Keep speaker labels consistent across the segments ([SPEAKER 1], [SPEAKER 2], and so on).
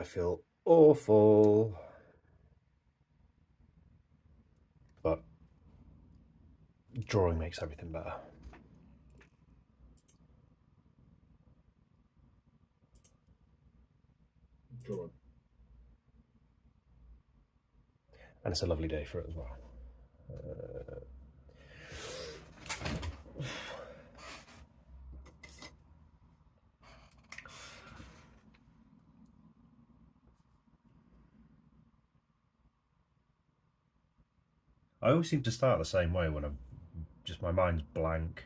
[SPEAKER 1] I feel awful, but drawing makes everything better. Drawing. And it's a lovely day for it as well. I always seem to start the same way when my mind's blank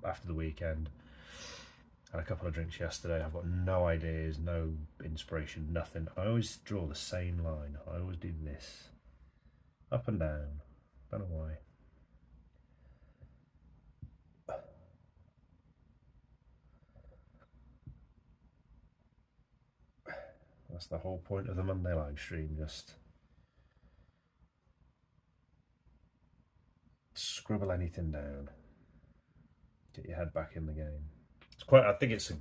[SPEAKER 1] after the weekend. Had a couple of drinks yesterday. I've got no ideas, no inspiration, nothing. I always draw the same line. I always do this. Up and down. Don't know why. That's the whole point of the Monday live stream, just scribble anything down. Get your head back in the game. I think it's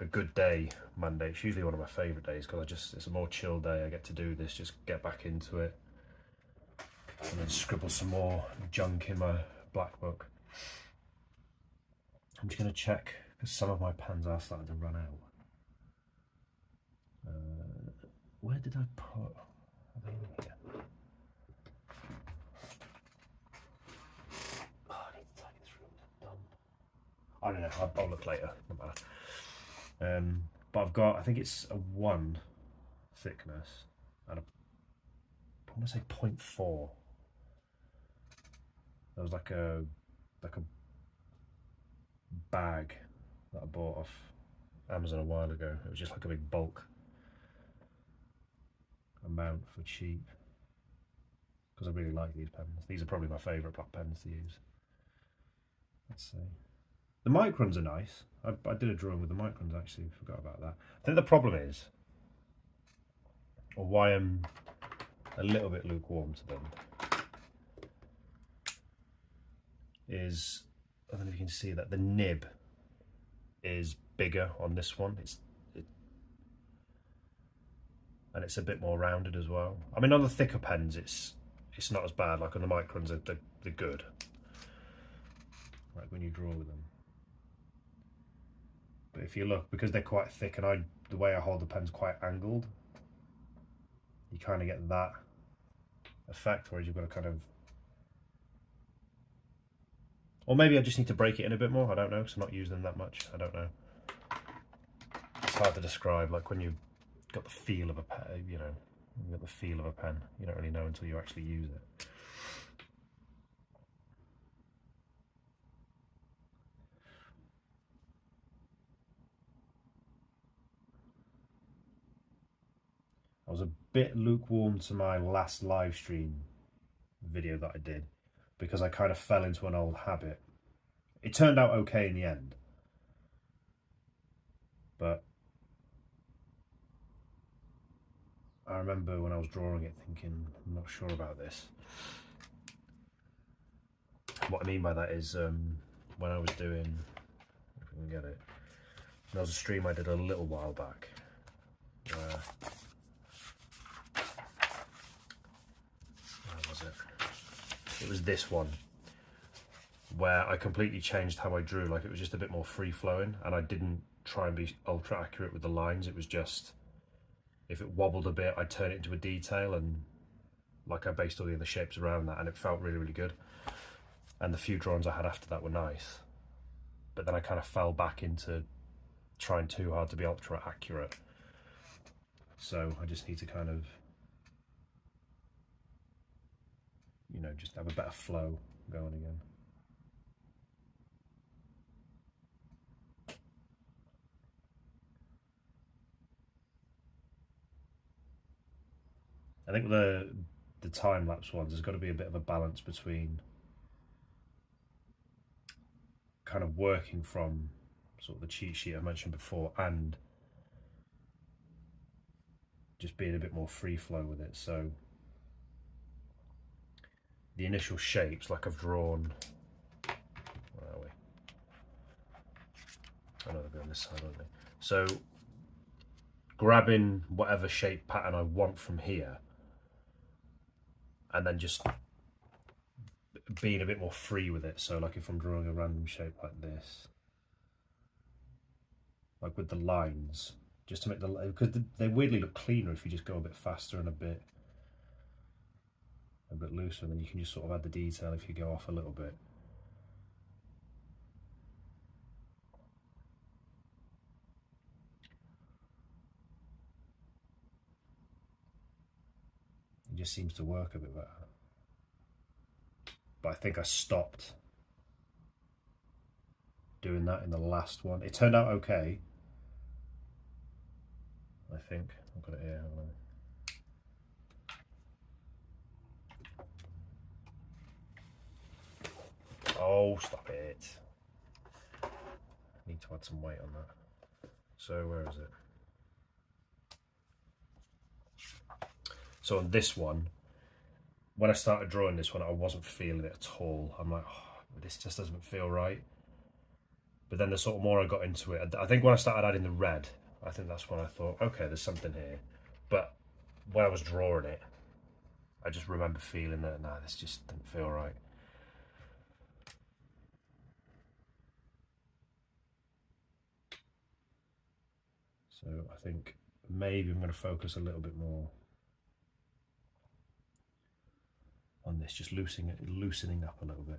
[SPEAKER 1] a good day, Monday. It's usually one of my favourite days because it's a more chill day. I get to do this, just get back into it, and then scribble some more junk in my black book. I'm just going to check because some of my pens are starting to run out. Where did I put? Are they in here? Oh, I need to tidy this room. I don't know. I'll look later. No matter. But I've got. I think it's a 1 thickness and I want to say 0.4. There was like a bag that I bought off Amazon a while ago. It was just like a big bulk amount for cheap because I really like these pens. These are probably my favourite black pens to use. Let's see. The microns are nice. I did a drawing with the microns actually, forgot about that. I think the problem is, or why I'm a little bit lukewarm to them, is, I don't know if you can see that the nib is bigger on this one. And it's a bit more rounded as well. I mean, on the thicker pens, it's not as bad. Like on the microns, they're good. Like when you draw with them. But if you look, because they're quite thick, and the way I hold the pen's quite angled, you kind of get that effect, whereas you've got to kind of, or maybe I just need to break it in a bit more. I don't know, because I'm not using them that much. I don't know. It's hard to describe. Like when you got the feel of a pen, you know, you got the feel of a pen. You don't really know until you actually use it. I was a bit lukewarm to my last live stream video that I did because I kind of fell into an old habit. It turned out okay in the end, but I remember when I was drawing it thinking, I'm not sure about this. What I mean by that is when I was doing, if we can get it, there was a stream I did a little while back where was it? It was this one where I completely changed how I drew. Like it was just a bit more free flowing, and I didn't try and be ultra accurate with the lines. It was just, if it wobbled a bit, I'd turn it into a detail, and like I based all the other shapes around that, and it felt really, really good. And the few drawings I had after that were nice, but then I kind of fell back into trying too hard to be ultra accurate. So I just need to kind of, you know, just have a better flow going again. I think the time-lapse ones, there's got to be a bit of a balance between kind of working from sort of the cheat sheet I mentioned before and just being a bit more free flow with it. So the initial shapes, like I've drawn, where are we? I know they'll be on this side, aren't they? So grabbing whatever shape pattern I want from here, and then just being a bit more free with it. So like if I'm drawing a random shape like this, like with the lines, just to make the, because they weirdly look cleaner if you just go a bit faster and a bit looser, and then you can just sort of add the detail if you go off a little bit. It just seems to work a bit better. But I think I stopped doing that in the last one. It turned out okay, I think. I've got it here. Oh, stop it. I need to add some weight on that. So where is it? So on this one, when I started drawing this one, I wasn't feeling it at all. I'm like, oh, this just doesn't feel right. But then the sort of more I got into it, I think when I started adding the red, I think that's when I thought, okay, there's something here. But when I was drawing it, I just remember feeling that, nah, this just didn't feel right. So I think maybe I'm going to focus a little bit more on this, just loosening up a little bit.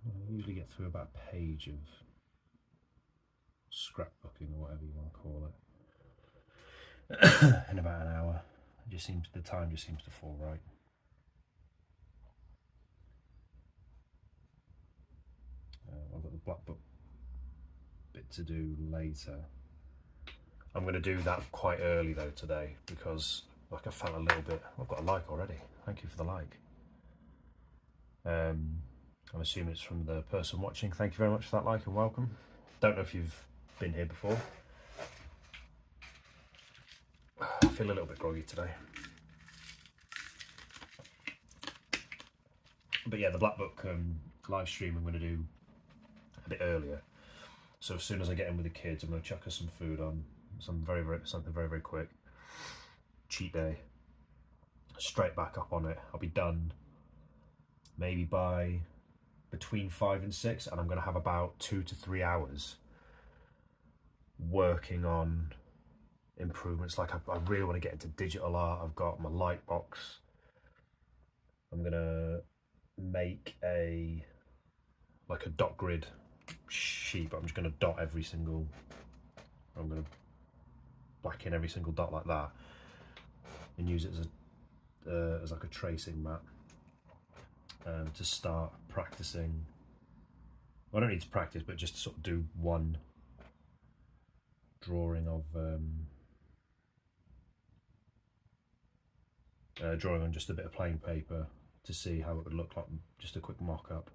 [SPEAKER 1] I usually get through about a page of scrapbooking or whatever you want to call it in about an hour. It just seems, the time just seems to fall right. I've got the black book bit to do later. I'm going to do that quite early though today, because like I felt a little bit, I've got a like already, thank you for the like. I'm assuming it's from the person watching. Thank you very much for that like and welcome. Don't know if you've been here before. I feel a little bit groggy today. But yeah, the Black Book live stream I'm going to do a bit earlier. So as soon as I get in with the kids, I'm going to chuck us some food on, something very quick. Cheat day. Straight back up on it. I'll be done maybe by between 5 and 6, and I'm going to have about 2 to 3 hours working on improvements. Like I really want to get into digital art. I've got my light box. I'm going to make like a dot grid sheet, but I'm just going to dot every single, I'm going to black in every single dot like that and use it as like a tracing mat to start practicing. Well, I don't need to practice, but just to sort of do one drawing of drawing on just a bit of plain paper to see how it would look like, just a quick mock-up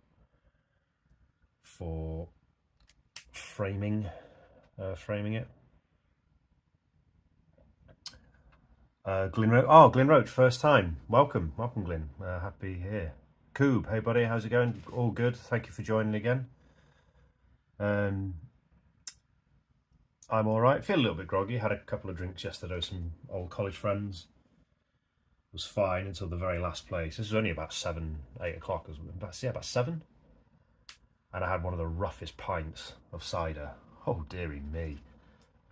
[SPEAKER 1] for framing it. Glyn Roach, first time. Welcome, Glyn. Happy here. Coob, hey buddy, how's it going? All good. Thank you for joining again. I'm all right. Feel a little bit groggy. Had a couple of drinks yesterday with some old college friends. Was fine until the very last place. This was only about 7, 8 o'clock. About 7. And I had one of the roughest pints of cider. Oh dearie me.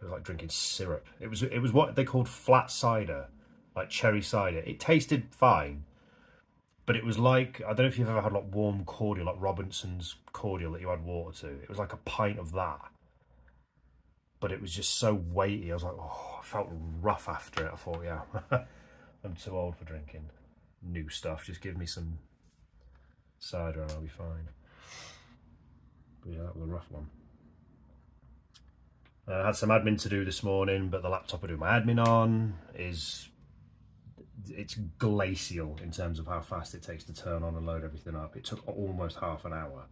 [SPEAKER 1] was like drinking syrup. It was what they called flat cider, like cherry cider. It tasted fine, but it was like, I don't know if you've ever had like warm cordial, like Robinson's cordial that you add water to. It was like a pint of that, but it was just so weighty. I was like, oh, I felt rough after it. I thought, yeah, I'm too old for drinking new stuff. Just give me some cider and I'll be fine. But yeah, that was a rough one. I had some admin to do this morning, but the laptop I do my admin on it's glacial in terms of how fast it takes to turn on and load everything up. It took almost half an hour.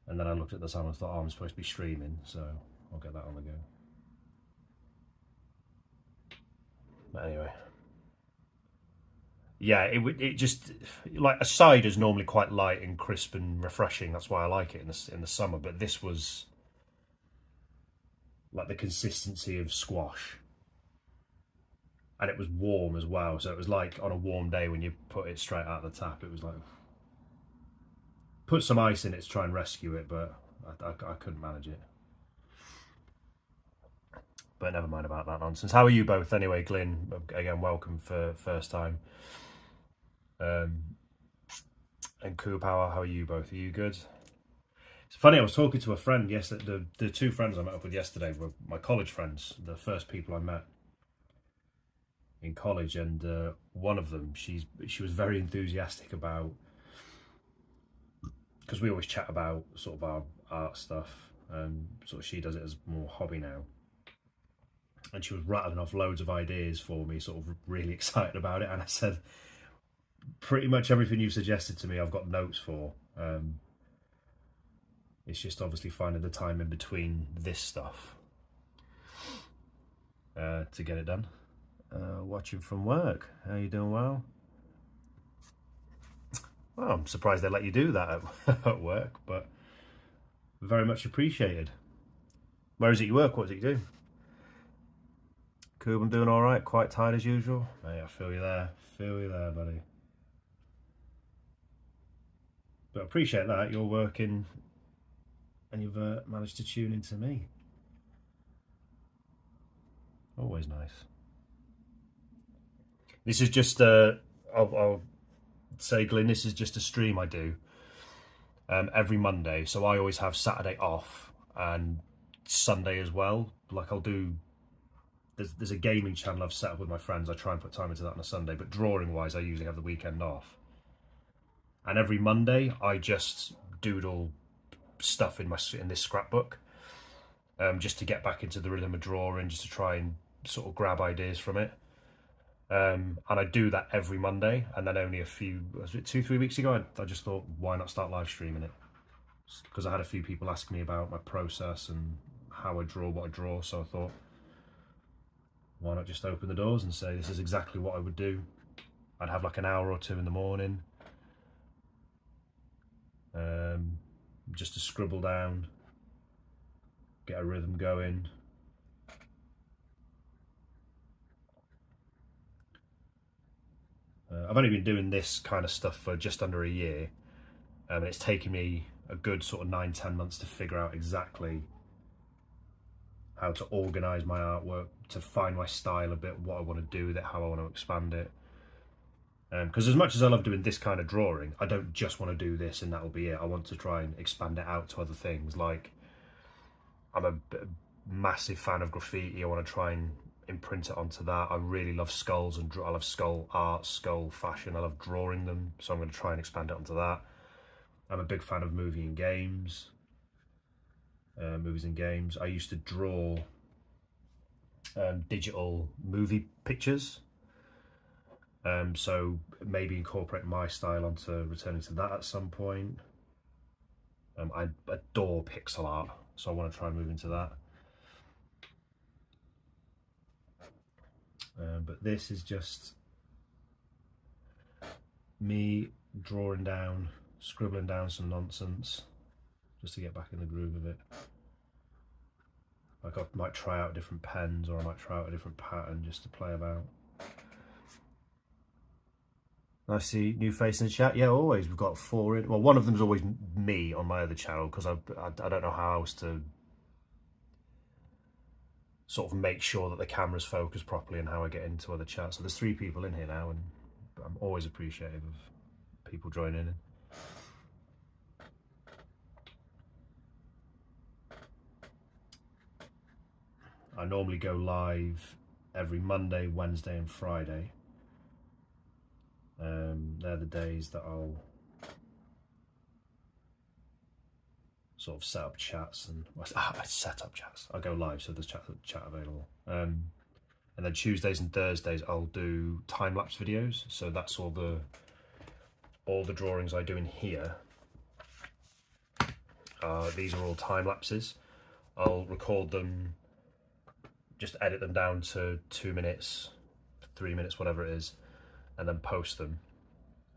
[SPEAKER 1] And then I looked at the time and thought, oh, I'm supposed to be streaming, so I'll get that on the go. But anyway. Yeah, it just, like, a cider's normally quite light and crisp and refreshing. That's why I like it in the summer. But this was like the consistency of squash. And it was warm as well. So it was like on a warm day when you put it straight out of the tap, it was like, put some ice in it to try and rescue it, but I couldn't manage it. But never mind about that nonsense. How are you both anyway, Glyn? Again, welcome for first time. And Coop, how are you both? Are you good? It's funny, I was talking to a friend yesterday. The two friends I met up with yesterday were my college friends, the first people I met in college, and one of them, she was very enthusiastic about, because we always chat about sort of our art stuff, sort of she does it as more hobby now, and she was rattling off loads of ideas for me, sort of really excited about it, and I said, pretty much everything you've suggested to me I've got notes for. It's just obviously finding the time in between this stuff to get it done. Watching from work. How you doing? Well, I'm surprised they let you do that at work, but very much appreciated. Where is it you work? What is it you do? Cool, I'm doing all right. Quite tired as usual. Hey, I feel you there. Feel you there, buddy. But I appreciate that. You're working and you've managed to tune into me. Always nice. This is just I'll say, Glyn, this is just a stream I do every Monday. So I always have Saturday off and Sunday as well. Like I'll do, there's a gaming channel I've set up with my friends. I try and put time into that on a Sunday, but drawing wise, I usually have the weekend off. And every Monday I just doodle stuff in this scrapbook, just to get back into the rhythm of drawing, just to try and sort of grab ideas from it. And I do that every Monday, and then only was it 2-3 weeks ago, I just thought, why not start live streaming it? Because I had a few people asking me about my process and how I draw what I draw, so I thought, why not just open the doors and say, this is exactly what I would do. I'd have like an hour or two in the morning, just to scribble down, get a rhythm going. I've only been doing this kind of stuff for just under a year, and it's taken me a good sort of 9-10 months to figure out exactly how to organise my artwork, to find my style a bit, what I want to do with it, how I want to expand it. Because as much as I love doing this kind of drawing, I don't just want to do this and that'll be it. I want to try and expand it out to other things. Like, I'm a massive fan of graffiti. I want to try and imprint it onto that. I really love skulls and I love skull art, skull fashion. I love drawing them, so I'm going to try and expand it onto that. I'm a big fan of movies and games. I used to draw digital movie pictures. So maybe incorporate my style onto returning to that at some point. I adore pixel art, so I want to try and move into that. But this is just me drawing down, scribbling down some nonsense, just to get back in the groove of it. Like I might try out different pens, or I might try out a different pattern just to play about. I see new face in the chat. Yeah, always. We've got 4 in. Well, one of them's always me on my other channel, because I don't know how else to sort of make sure that the camera's focused properly and how I get into other chats. So there's 3 people in here now, and I'm always appreciative of people joining in. I normally go live every Monday, Wednesday and Friday. They're the days that I'll sort of set up chats, and I set up chats. I go live, so there's chat available. And then Tuesdays and Thursdays I'll do time-lapse videos. So that's all the drawings I do in here. These are all time lapses. I'll record them, just edit them down to 2 minutes, 3 minutes, whatever it is, and then post them.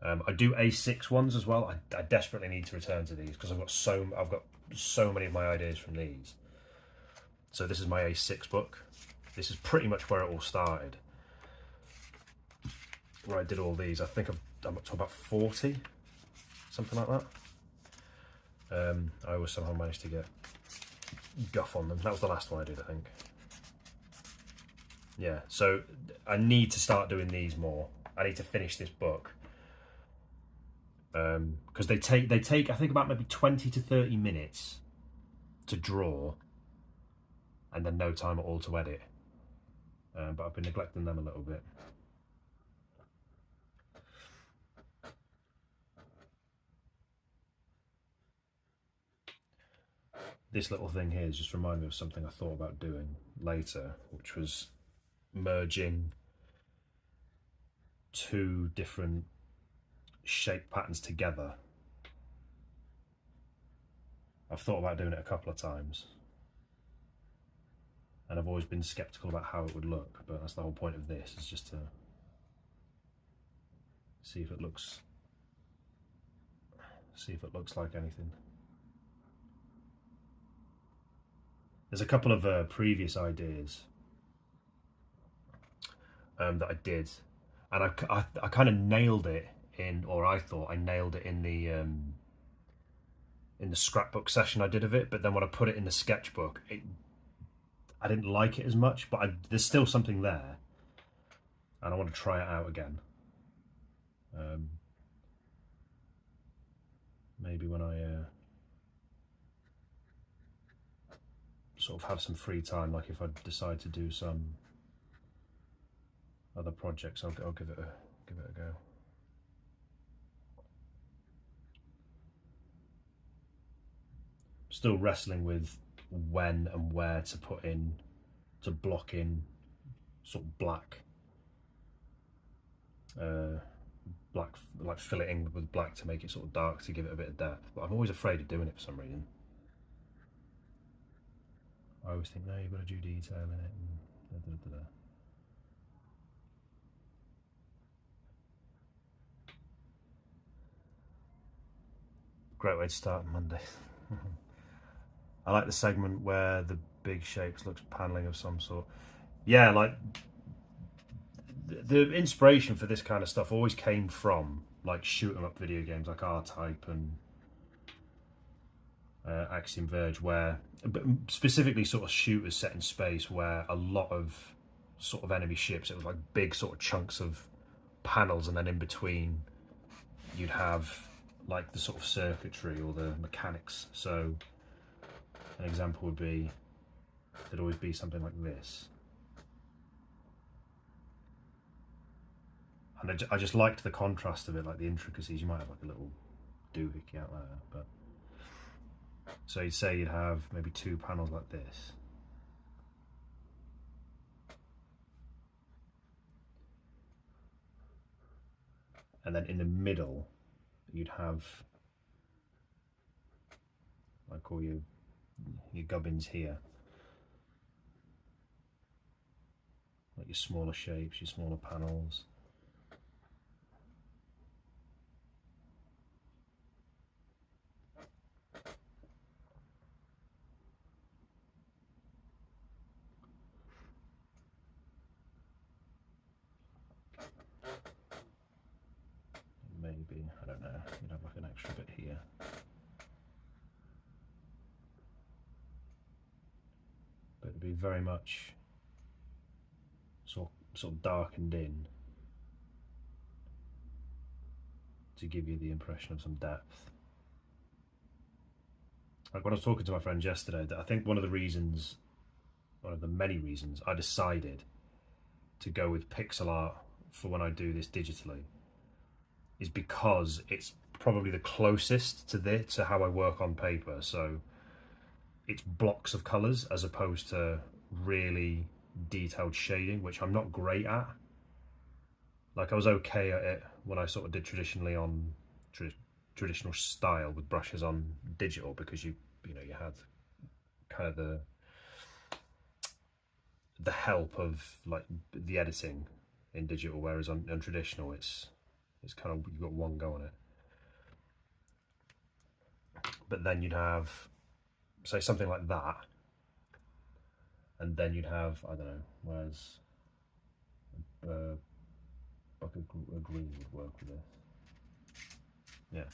[SPEAKER 1] I do A6 ones as well. I desperately need to return to these because I've got so many of my ideas from these. So this is my A6 book. This is pretty much where it all started, where I did all these. I think I'm up to about 40, something like that. I always somehow managed to get guff on them. That was the last one I did, I think. Yeah, so I need to start doing these more. I need to finish this book. Because they take I think about maybe 20 to 30 minutes to draw, and then no time at all to edit. But I've been neglecting them a little bit. This little thing here has just reminded me of something I thought about doing later, which was merging 2 different shape patterns together. I've thought about doing it a couple of times, and I've always been skeptical about how it would look, but that's the whole point of this, is just to see if it looks like anything. There's a couple of previous ideas that I did, and I kind of nailed it in, or I thought I nailed it in the scrapbook session I did of it, but then when I put it in the sketchbook, I didn't like it as much, but there's still something there, and I want to try it out again. Maybe when I sort of have some free time, like if I decide to do some other projects, I'll give it a go. Still wrestling with when and where to put in, to block in sort of black, like filleting with black to make it sort of dark, to give it a bit of depth. But I'm always afraid of doing it for some reason. I always think, no, you've got to do detail in it. And da, da, da, da. Great way to start Monday. I like the segment where the big shapes looks paneling of some sort. Yeah, like the inspiration for this kind of stuff always came from like shoot 'em up video games like R-Type and Axiom Verge, where specifically sort of shooters set in space, where a lot of sort of enemy ships, it was like big sort of chunks of panels, and then in between you'd have like the sort of circuitry or the mechanics. So an example would be, there'd always be something like this, and I just liked the contrast of it, like the intricacies. You might have like a little doohickey out there, but so you'd say you'd have maybe 2 panels like this, and then in the middle you'd have like all your gubbins here, like your smaller shapes, your smaller panels. Maybe, I don't know, you'd have like an extra bit here. But it'd be very much sort of darkened in to give you the impression of some depth. Like when I was talking to my friends yesterday, that I think one of the many reasons I decided to go with pixel art for when I do this digitally is because it's probably the closest to how I work on paper. So it's blocks of colours as opposed to really detailed shading, which I'm not great at. Like I was okay at it when I sort of did traditionally on traditional style with brushes on digital, because you had kind of the help of like the editing in digital, whereas on traditional it's kind of, you've got one go on it. But then you'd have, say, something like that, and then you'd have, I don't know, whereas like a green would work with this. Yeah.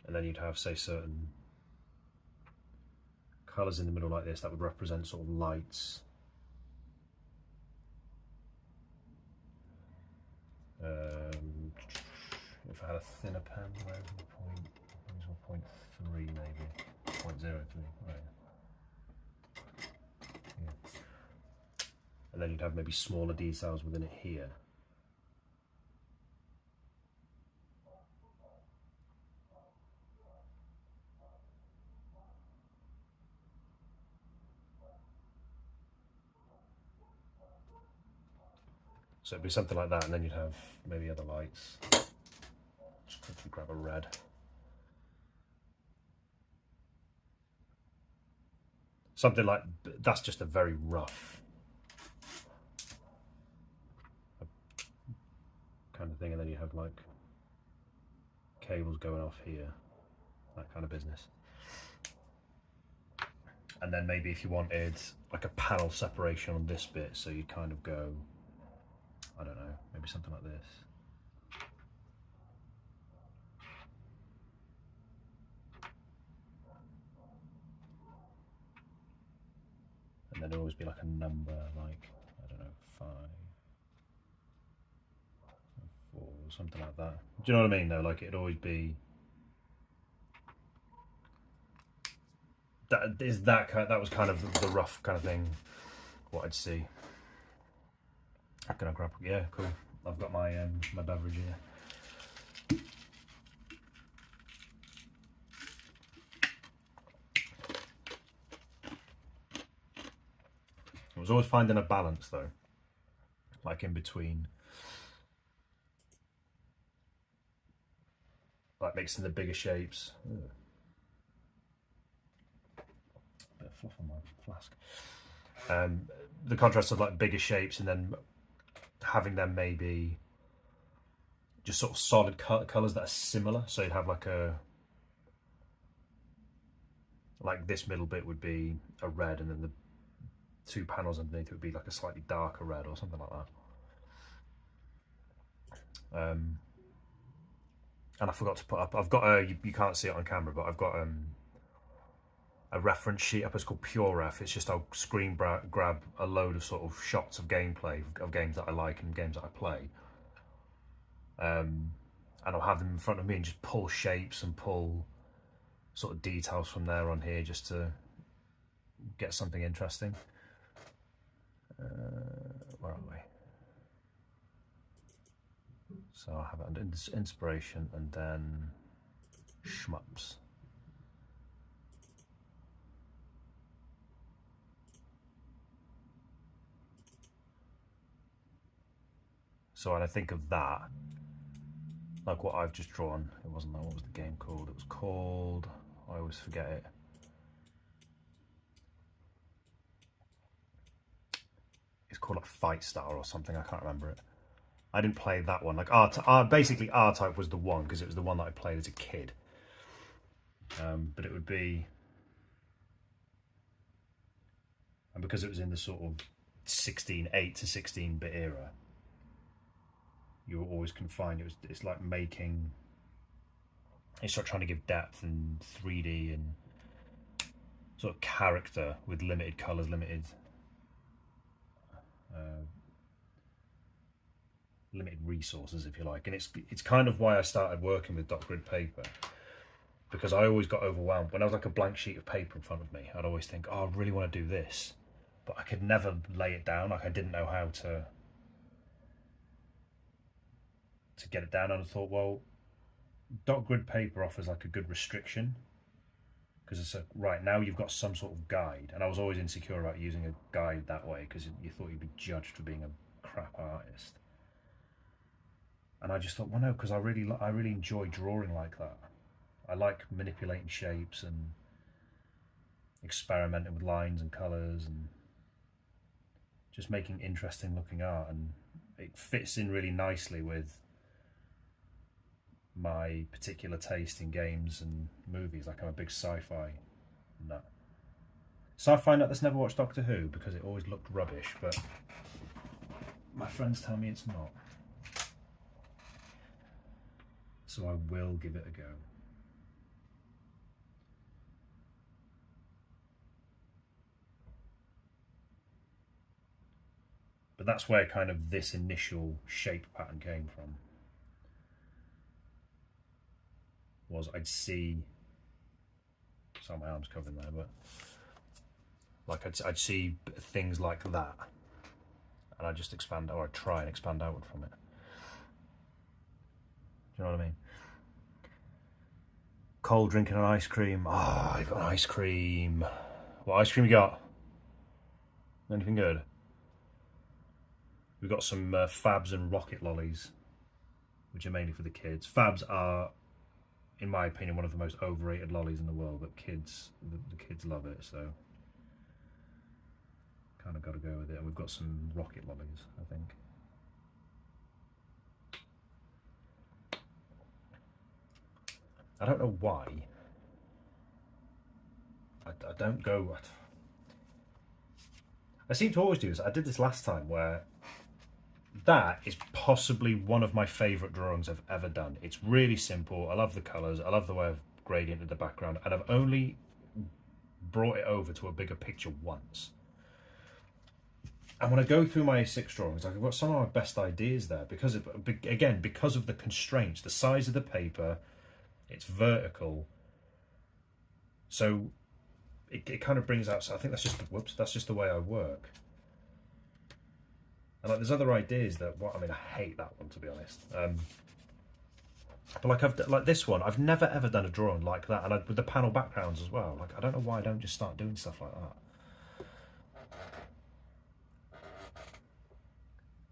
[SPEAKER 1] And then you'd have, say, certain colours in the middle like this that would represent sort of lights. If I had a thinner pen, where's the point? I think it's 0.3 maybe, 0.03, right. Yeah. And then you'd have maybe smaller details within it here. So it'd be something like that, and then you'd have maybe other lights. Just quickly grab a red. Something like, that's just a very rough kind of thing, and then you have like cables going off here, that kind of business. And then maybe if you wanted like a panel separation on this bit, so you kind of go, I don't know, maybe something like this. And then there'd always be like a number, like, I don't know, 5, 4, something like that. Do you know what I mean though? Like it'd always be, that was kind of the rough kind of thing, what I'd see. Can I grab, yeah, cool. I've got my my beverage here. I was always finding a balance though, like in between, like mixing the bigger shapes. Ugh. Bit of fluff on my flask. The contrast of like bigger shapes, and then having them maybe just sort of solid colours that are similar. So you'd have like this middle bit would be a red, and then the 2 panels underneath it would be like a slightly darker red or something like that. And I forgot to put up, I've got you can't see it on camera, but I've got a reference sheet up. It's called Pure Ref. It's just I'll screen grab a load of sort of shots of gameplay of games that I like and games that I play, and I'll have them in front of me and just pull shapes and pull sort of details from there on here just to get something interesting. Where are we? So I have it under inspiration and then shmups. So when I think of that, like what I've just drawn, it wasn't that, what was the game called? It was called, I always forget it. It's called like Fight Star or something, I can't remember it. I didn't play that one. Like basically R-Type was the one, because it was the one that I played as a kid. But it would be, and because it was in the sort of 8 to 16-bit era, you were always confined. It's like making, it's sort of trying to give depth and 3D and sort of character with limited colours, limited limited resources, if you like. And it's kind of why I started working with dot grid paper, because I always got overwhelmed. When I was like a blank sheet of paper in front of me, I'd always think, oh, I really want to do this, but I could never lay it down. Like I didn't know how to get it down. And I thought, well, dot grid paper offers like a good restriction, because it's right now you've got some sort of guide. And I was always insecure about using a guide that way, because you thought you'd be judged for being a crap artist. And I just thought, well, no, because I really enjoy drawing like that. I like manipulating shapes and experimenting with lines and colours and just making interesting looking art, and it fits in really nicely with my particular taste in games and movies. Like I'm a big sci-fi nut. Sci-fi nut that's never watched Doctor Who because it always looked rubbish, but my friends tell me it's not. So I will give it a go. But that's where kind of this initial shape pattern came from. Was I'd see, sorry, my arm's covering there, but like I'd see things like that, and I'd just expand, or I'd try and expand outward from it. Do you know what I mean? Cold drinking an ice cream. Ah, I've got an ice cream. What ice cream you got? Anything good? We've got some Fabs and Rocket Lollies, which are mainly for the kids. Fabs are, in my opinion, one of the most overrated lollies in the world, but the kids love it, so kind of got to go with it. And we've got some Rocket Lollies, I think. I don't know why. I don't go. I seem to always do this. I did this last time, where that is possibly one of my favourite drawings I've ever done. It's really simple. I love the colours. I love the way I've gradiented the background, and I've only brought it over to a bigger picture once. And when I go through my A6 drawings, I've got some of my best ideas there because of the constraints, the size of the paper, it's vertical, so it kind of brings out. So I think that's just the way I work. And like, there's other ideas that, I hate that one, to be honest. But like this one, I've never ever done a drawing like that, and with the panel backgrounds as well. Like I don't know why I don't just start doing stuff like that.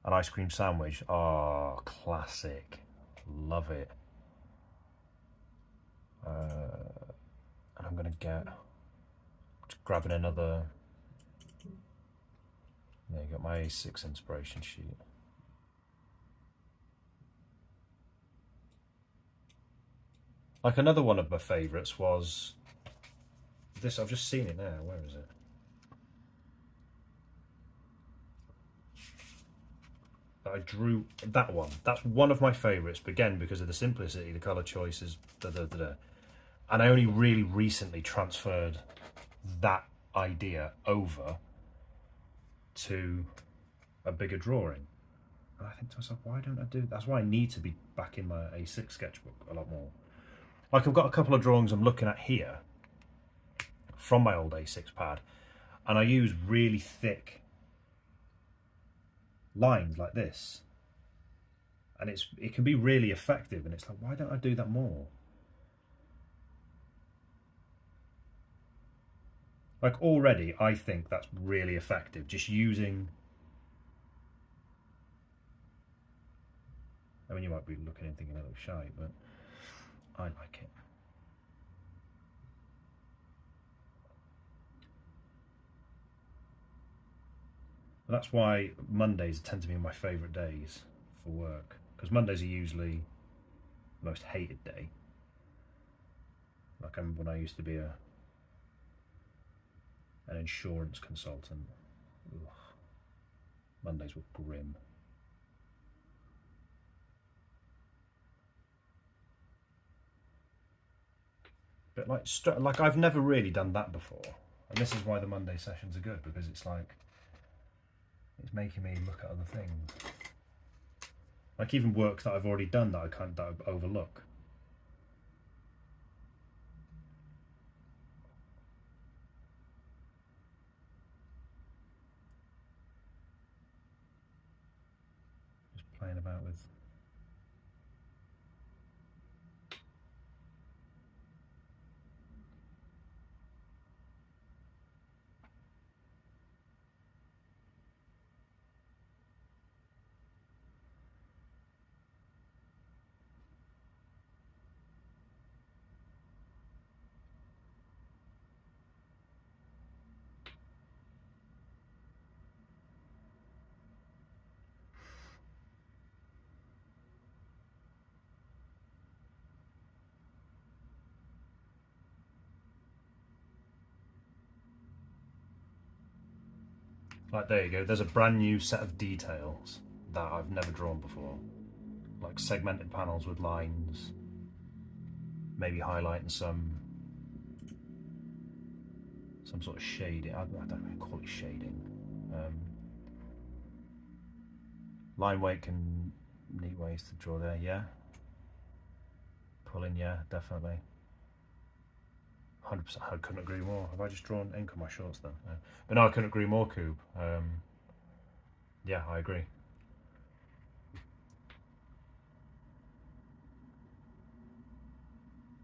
[SPEAKER 1] An ice cream sandwich, oh, classic, love it. And I'm gonna just grabbing another. There you got my A6 inspiration sheet. Like another one of my favourites was this. I've just seen it now. Where is it? I drew that one. That's one of my favourites, but again, because of the simplicity, the colour choices, and I only really recently transferred that idea over to a bigger drawing. And I think to myself, why don't I do that? That's why I need to be back in my A6 sketchbook a lot more. Like I've got a couple of drawings I'm looking at here from my old A6 pad, and I use really thick lines like this, and it can be really effective, and it's like, why don't I do that more? Like already I think that's really effective, just using, I mean, you might be looking and thinking that looks shy, but I like it. But that's why Mondays tend to be my favourite days for work, because Mondays are usually the most hated day. Like when I used to be an insurance consultant. Ugh. Mondays were grim. But like I've never really done that before, and this is why the Monday sessions are good, because it's like it's making me look at other things. Like even work that I've already done that I overlook. Just playing about with. Like there you go, there's a brand new set of details that I've never drawn before. Like segmented panels with lines, maybe highlighting some sort of shading. I don't really call it shading. Line weight can neat ways to draw there, yeah. Pulling, yeah, definitely. 100%, I couldn't agree more. Have I just drawn ink on my shorts then? No. But no, I couldn't agree more, Coob. Yeah, I agree.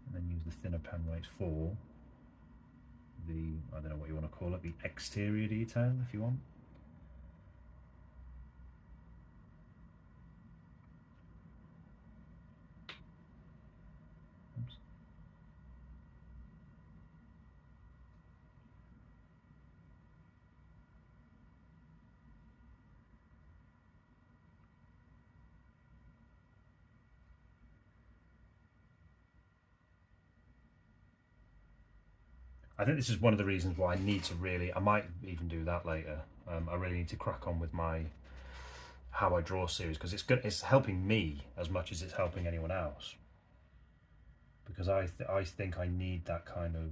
[SPEAKER 1] And then use the thinner pen weights for the, I don't know what you want to call it, the exterior detail if you want. Oops. I think this is one of the reasons why I need to really, I might even do that later. I really need to crack on with my how I draw series, because it's helping me as much as it's helping anyone else. Because I think I need that kind of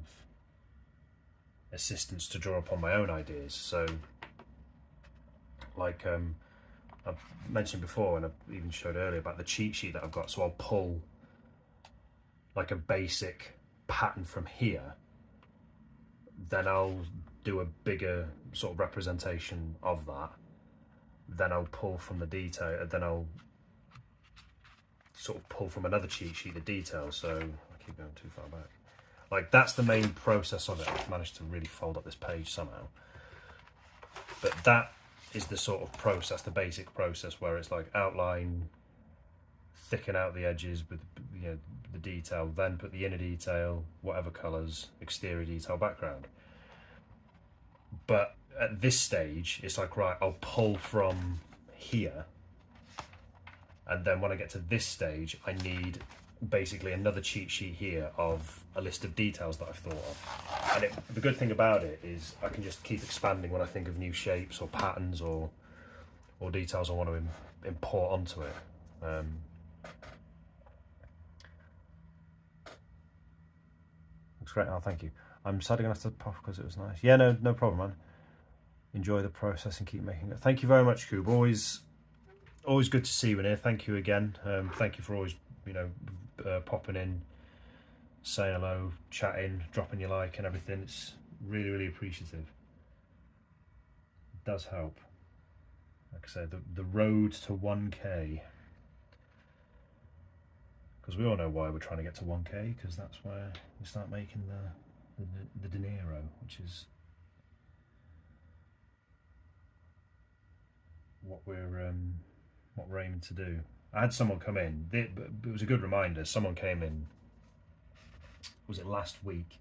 [SPEAKER 1] assistance to draw upon my own ideas. So, like I've mentioned before, and I've even showed earlier about the cheat sheet that I've got. So I'll pull like a basic pattern from here, then I'll do a bigger sort of representation of that, then I'll pull from the detail, then I'll sort of pull from another cheat sheet the details. So I keep going too far back. Like that's the main process of it. I've managed to really fold up this page somehow, but that is the sort of process, the basic process, where it's like outline, thicken out the edges with, you know, the detail, then put the inner detail, whatever colours, exterior detail, background. But at this stage, it's like, right, I'll pull from here, and then when I get to this stage, I need basically another cheat sheet here of a list of details that I've thought of. And the good thing about it is I can just keep expanding when I think of new shapes or patterns or details I want to import onto it. Looks great. Oh, thank you. I'm sadly gonna have to pop because it was nice. Yeah, no problem, man. Enjoy the process and keep making it. Thank you very much, Coob. Always good to see you in here. Thank you again. Thank you for always, you know, popping in, saying hello, chatting, dropping your like and everything. It's really appreciative. It does help. Like I said, the road to 1K. Because we all know why we're trying to get to 1K, because that's where we start making the dinero, which is what we're aiming to do. I had someone come in, it was a good reminder, someone came in, was it last week,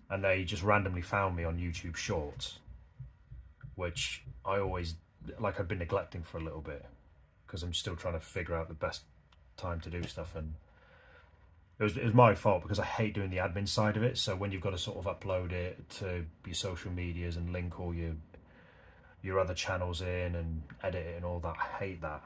[SPEAKER 1] and they just randomly found me on YouTube Shorts, which I always, like, I've been neglecting for a little bit, because I'm still trying to figure out the best time to do stuff, and it was my fault because I hate doing the admin side of it. So when you've got to sort of upload it to your social medias and link all your other channels in and edit it and all that, I hate that.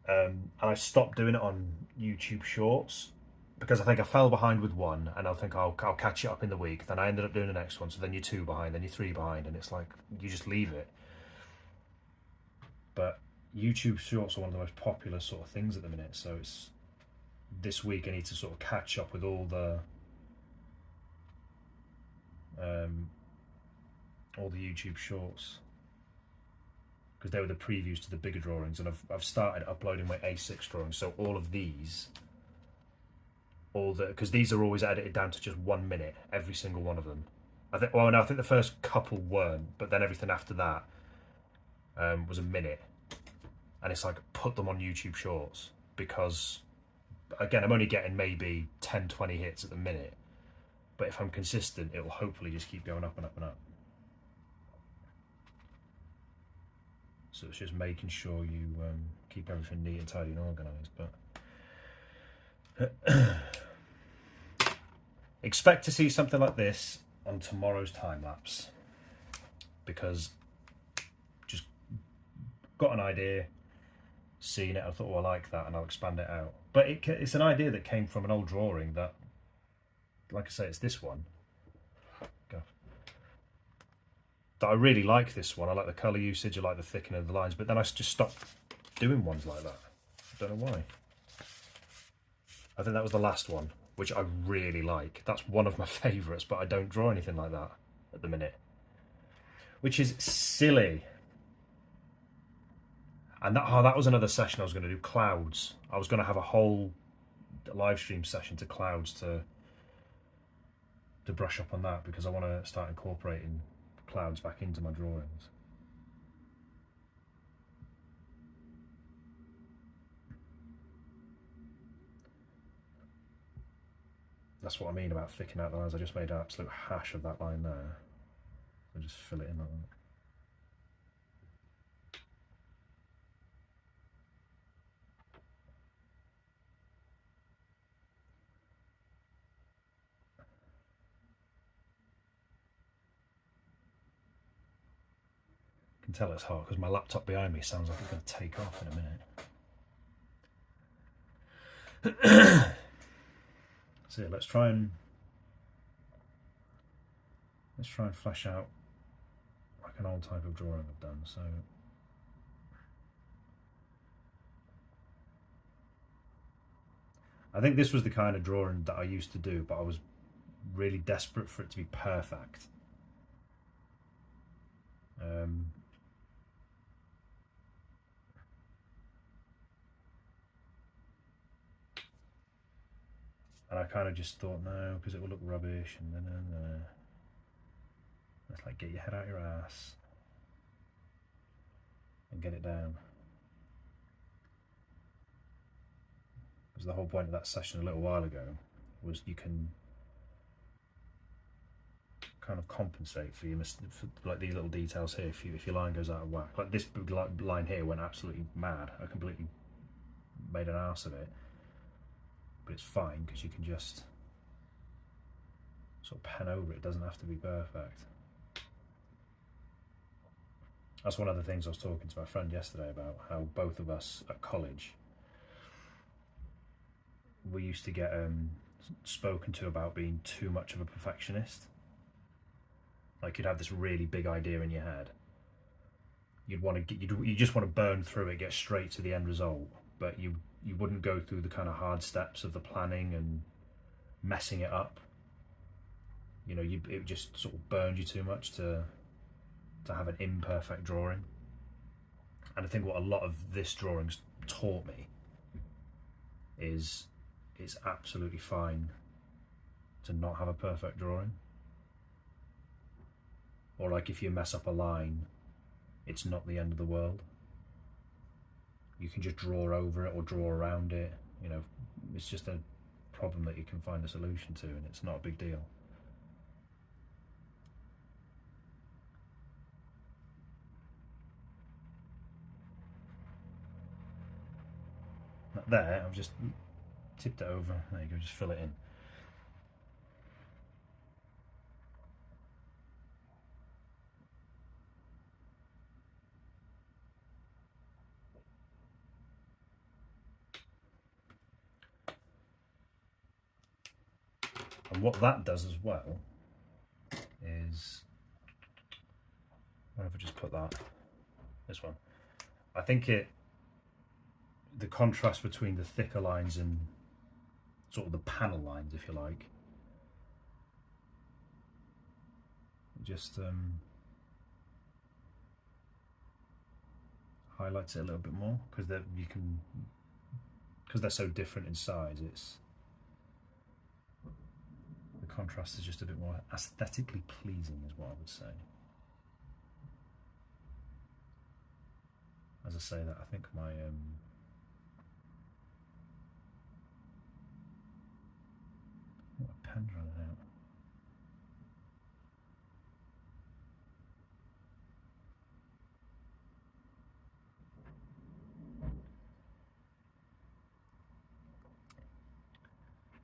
[SPEAKER 1] And I stopped doing it on YouTube Shorts because I think I fell behind with one, and I think I'll catch it up in the week. Then I ended up doing the next one, so then you're 2 behind, then you're 3 behind, and it's like you just leave it. But YouTube Shorts are one of the most popular sort of things at the minute, so it's this week I need to sort of catch up with all the YouTube Shorts, because they were the previews to the bigger drawings, and I've started uploading my A6 drawings, so all of these, because these are always edited down to just 1 minute, every single one of them. I think the first couple weren't, but then everything after that was a minute. And it's like, put them on YouTube Shorts, because again, I'm only getting maybe 10-20 hits at the minute, but if I'm consistent, it will hopefully just keep going up and up and up. So it's just making sure you keep everything neat and tidy and organised. But expect to see something like this on tomorrow's time lapse, because just got an idea, seen it, I thought, oh, I like that, and I'll expand it out. But it's an idea that came from an old drawing that, like I say, it's this one. Go. That I really like this one. I like the colour usage, I like the thickening of the lines, but then I just stopped doing ones like that. I don't know why. I think that was the last one, which I really like. That's one of my favourites, but I don't draw anything like that at the minute, which is silly. And that was another session I was going to do, clouds. I was going to have a whole live stream session to clouds to brush up on that, because I want to start incorporating clouds back into my drawings. That's what I mean about thickening out the lines. I just made an absolute hash of that line there. So just fill it in like that. I can tell it's hot because my laptop behind me sounds like it's going to take off in a minute. So yeah, let's try and flesh out like an old type of drawing I've done. So I think this was the kind of drawing that I used to do, but I was really desperate for it to be perfect. And I kind of just thought, no, because it will look rubbish, and then let's like get your head out your ass and get it down. Because the whole point of that session a little while ago was you can kind of compensate for like these little details here. If your line goes out of whack, like this line here went absolutely mad. I completely made an arse of it. But it's fine because you can just sort of pen over it. It doesn't have to be perfect. That's one of the things I was talking to my friend yesterday about, how both of us at college, we used to get spoken to about being too much of a perfectionist. Like, you'd have this really big idea in your head, you just want to burn through it, get straight to the end result, but you wouldn't go through the kind of hard steps of the planning and messing it up. You know, it just sort of burned you too much to have an imperfect drawing. And I think what a lot of this drawing's taught me is it's absolutely fine to not have a perfect drawing. Or like if you mess up a line, it's not the end of the world. You can just draw over it or draw around it. You know, it's just a problem that you can find a solution to, and it's not a big deal. There, I've just tipped it over. There you go, just fill it in. And what that does as well is, where have I just put that? This one. I think it the contrast between the thicker lines and sort of the panel lines, if you like, just highlights it a little bit more, because they're so different in size. It's the contrast is just a bit more aesthetically pleasing, is what I would say. As I say that, I think my pen's running out.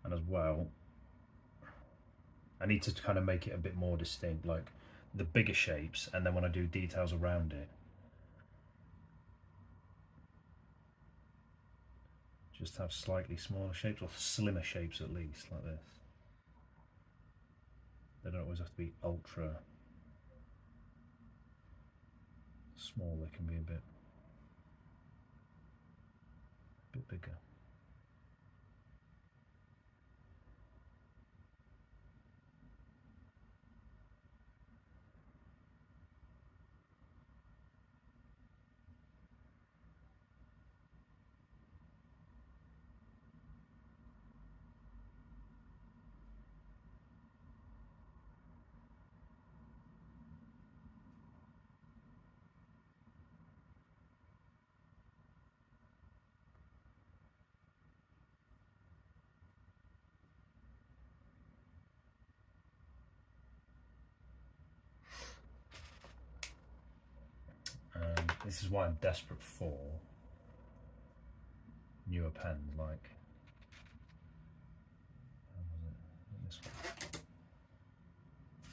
[SPEAKER 1] And as well, I need to kind of make it a bit more distinct, like the bigger shapes, and then when I do details around it, just have slightly smaller shapes, or slimmer shapes at least, like this. They don't always have to be ultra small, they can be a bit bigger. This is why I'm desperate for newer pens, like this one.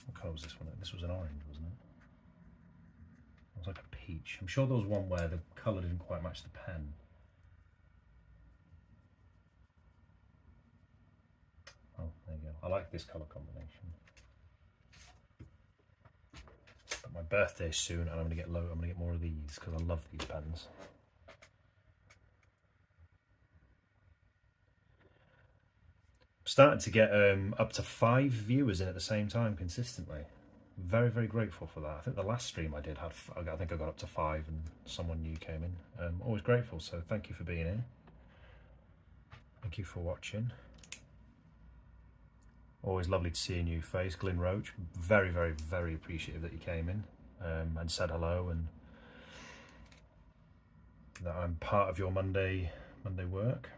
[SPEAKER 1] What colour was this one? This was an orange, wasn't it? It was like a peach. I'm sure there was one where the colour didn't quite match the pen. Oh, there you go. I like this colour combination. But my birthday's soon, and I'm gonna get more of these because I love these pens. Starting to get up to 5 viewers in at the same time consistently. Very, very grateful for that. I think the last stream I did had, I think I got up to 5 and someone new came in. Always grateful, so thank you for being here. Thank you for watching. Always lovely to see a new face, Glyn Roach. Very, very, very appreciative that you came in and said hello, and that I'm part of your Monday work.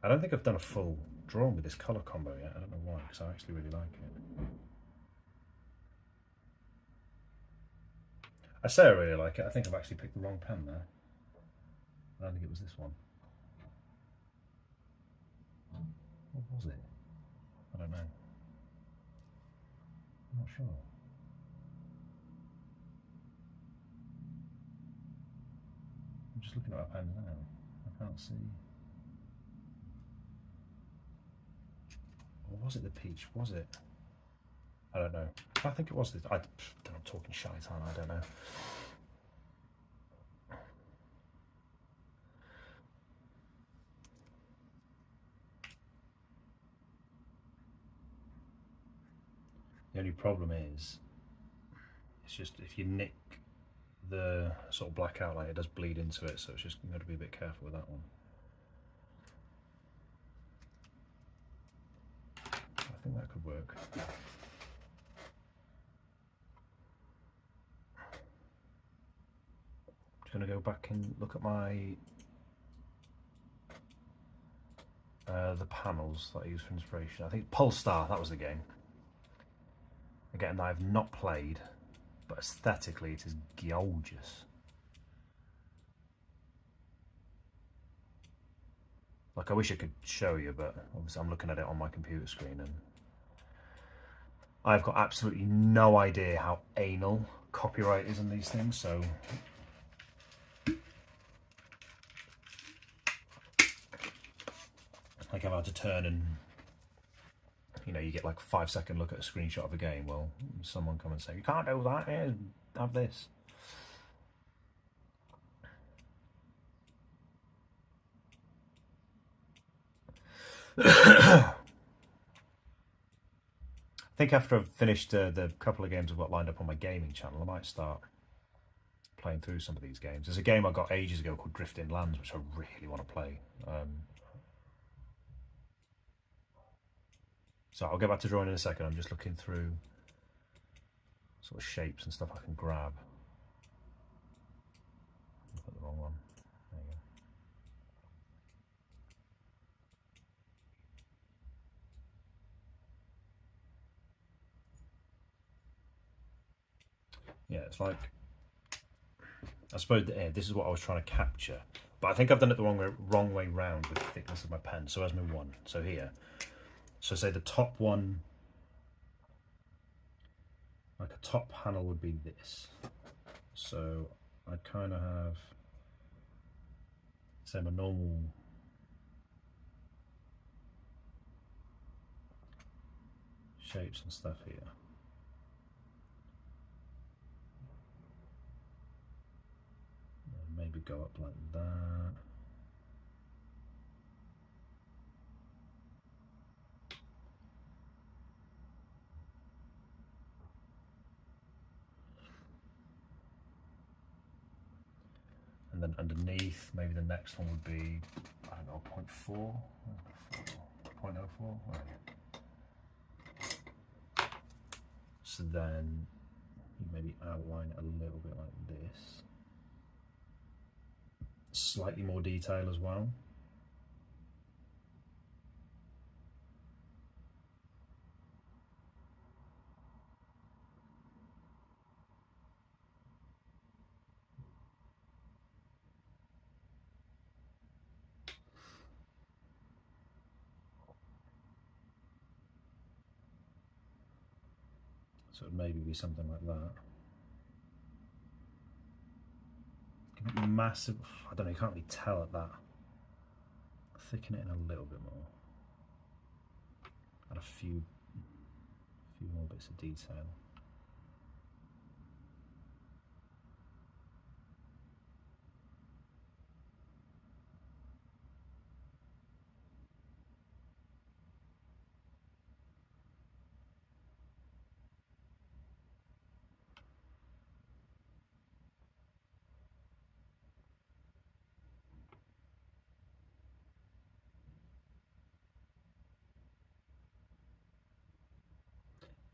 [SPEAKER 1] I don't think I've done a full drawing with this colour combo yet. I don't know why, because I actually really like it. I say I really like it. I think I've actually picked the wrong pen there. I don't think it was this one. What was it? I don't know. I'm not sure. I'm just looking at my pen now. I can't see. Or was it the peach? Was it? I don't know. I think it was this. I'm talking shite, aren't I? I don't know. The only problem is, it's just if you nick the sort of black outline, it does bleed into it, so it's just got to be a bit careful with that one. I think that could work. Just going to go back and look at my the panels that I used for inspiration. I think Polestar, that was the game. Again, I've not played, but aesthetically it is gorgeous. Like, I wish I could show you, but obviously I'm looking at it on my computer screen and I've got absolutely no idea how anal copyright is on these things, so like I've had to turn and you know, you get like a 5-second look at a screenshot of a game. Well, someone come and say, you can't do that, yeah, have this. I think after I've finished the couple of games I've got lined up on my gaming channel, I might start playing through some of these games. There's a game I got ages ago called Drifting Lands, which I really want to play. So I'll get back to drawing in a second. I'm just looking through sort of shapes and stuff I can grab. I put the wrong one. There you go. Yeah, it's like, I suppose this is what I was trying to capture, but I think I've done it the wrong way round with the thickness of my pen. So as my one, so here, so say the top one, like a top panel would be this. So I kind of have, say, my normal shapes and stuff here. And maybe go up like that. And then underneath, maybe the next one would be, I don't know, 0.4, 0.04. So then you maybe outline it a little bit like this. Slightly more detail as well. So it would maybe be something like that. Massive, I don't know, you can't really tell at that. Thicken it in a little bit more. Add a few more bits of detail.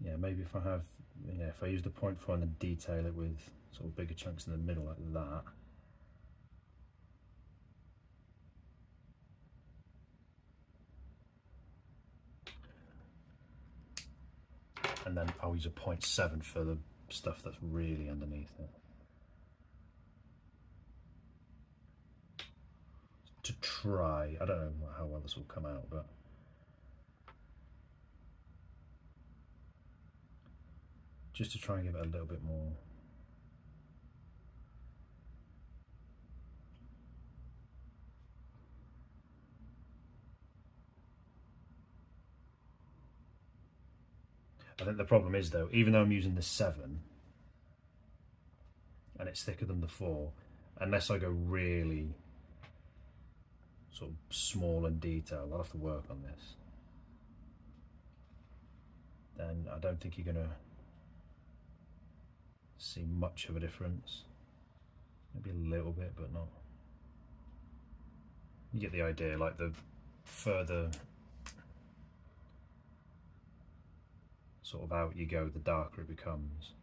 [SPEAKER 1] Yeah, maybe if I have, yeah, if I use the 0.4 and then detail it with sort of bigger chunks in the middle like that. And then I'll use a 0.7 for the stuff that's really underneath it. To try, I don't know how well this will come out, but just to try and give it a little bit more. I think the problem is though, even though I'm using the 7 and it's thicker than the 4, unless I go really sort of small and detailed, I'll have to work on this. Then I don't think you're gonna see much of a difference. Maybe a little bit, but not. You get the idea, like the further sort of out you go, the darker it becomes,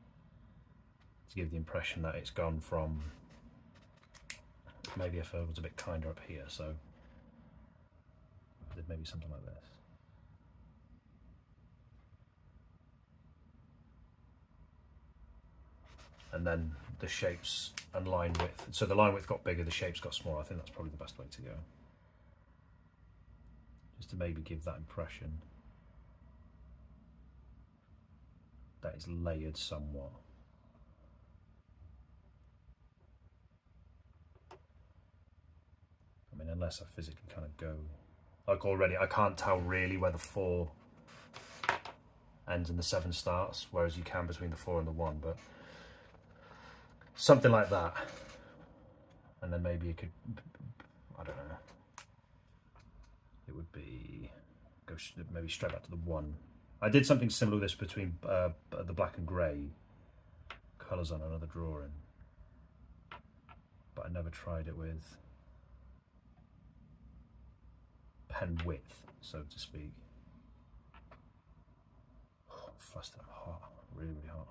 [SPEAKER 1] to give the impression that it's gone from, maybe if it was a bit kinder up here, so I did maybe something like this. And then the shapes and line width, so the line width got bigger, the shapes got smaller. I think that's probably the best way to go, just to maybe give that impression that it's layered somewhat. I mean, unless I physically kind of go, like already I can't tell really where the 4 ends and the 7 starts, whereas you can between the 4 and the 1, but something like that. And then maybe you could, I don't know, it would be, go maybe straight back to the 1. I did something similar with this between the black and grey colours on another drawing, but I never tried it with pen width, so to speak. Oh, flustered, I'm hot, really, really hot.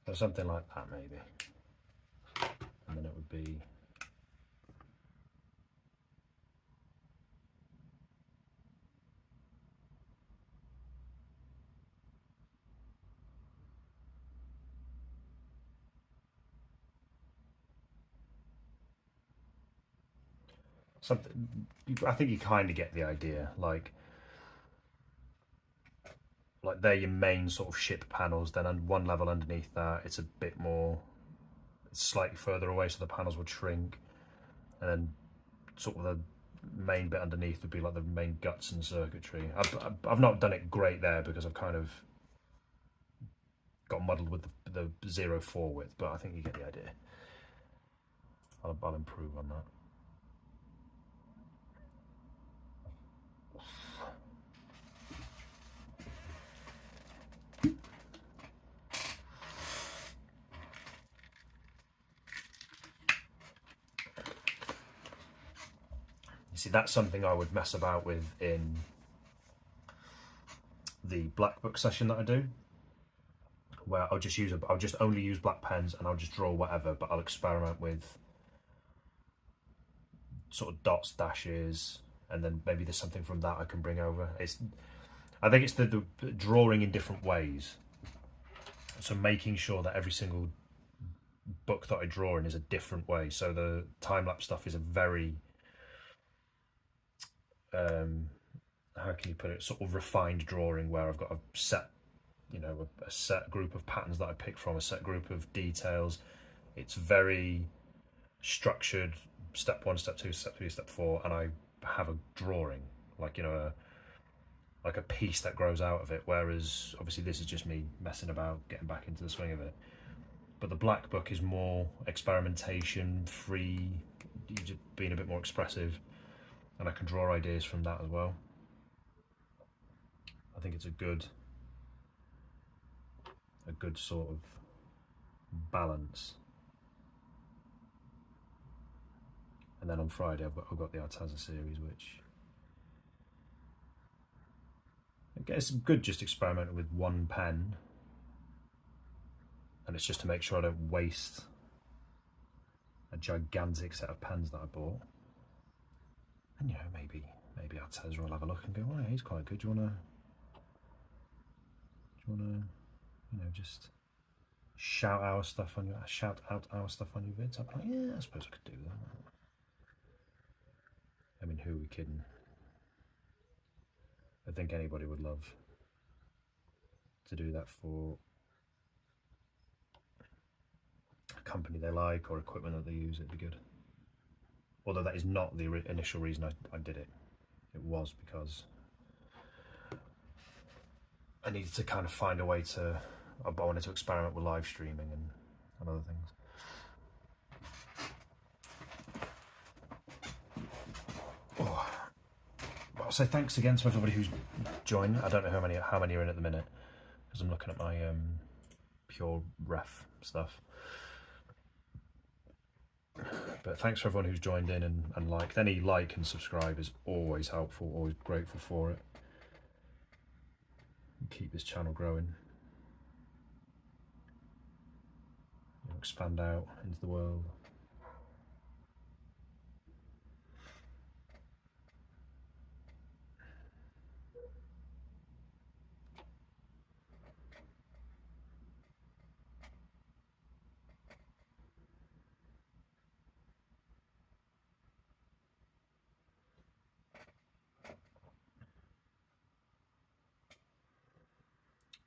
[SPEAKER 1] So something like that maybe, and then it would be something, I think you kind of get the idea, like they're your main sort of ship panels, then one level underneath that it's a bit more, it's slightly further away, so the panels would shrink, and then sort of the main bit underneath would be like the main guts and circuitry. I've not done it great there because I've kind of got muddled with the 0.4 width, but I think you get the idea. I'll improve on that. You see, that's something I would mess about with in the black book session that I do, where I'll just only use black pens and I'll just draw whatever, but I'll experiment with sort of dots, dashes, and then maybe there's something from that I can bring over. I think it's the drawing in different ways. So making sure that every single book that I draw in is a different way. So the time-lapse stuff is a very, how can you put it, sort of refined drawing where I've got a set, you know, a set group of patterns that I pick from, a set group of details. It's very structured, step 1, step 2, step 3, step 4, and I have a drawing, like, you know, like a piece that grows out of it, whereas obviously this is just me messing about, getting back into the swing of it. But the black book is more experimentation, free, just being a bit more expressive, and I can draw ideas from that as well. I think it's a good sort of balance. And then on Friday I've got the Artaza series, which I guess it's good, just experimenting with one pen, and it's just to make sure I don't waste a gigantic set of pens that I bought. And you know, maybe Artaza will have a look and go, "Oh, he's quite good. Do you wanna, you know, just shout out our stuff on your vids?" I'm like, yeah, I suppose I could do that. I mean, who are we kidding? I think anybody would love to do that for a company they like or equipment that they use. It'd be good. Although that is not the initial reason I did it. It was because I needed to kind of find a way to, I wanted to experiment with live streaming and other things. Oh. But I'll say thanks again to everybody who's joined. I don't know how many are in at the minute, because I'm looking at my pure ref stuff. But thanks for everyone who's joined in and liked. Any like and subscribe is always helpful, always grateful for it. And keep this channel growing. You know, expand out into the world.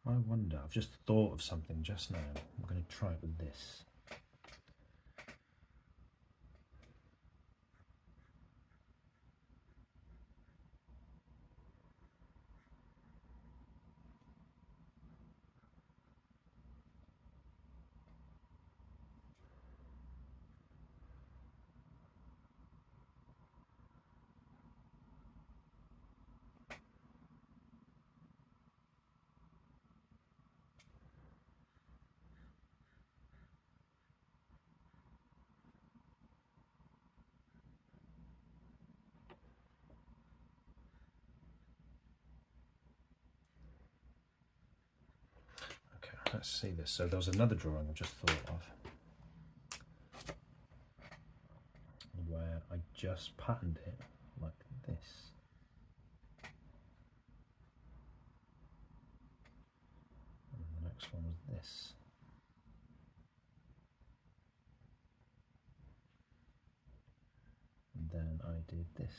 [SPEAKER 1] I wonder, I've just thought of something just now. I'm going to try it with this. Let's see this. So there was another drawing I just thought of where I just patterned it like this. And the next one was this. And then I did this.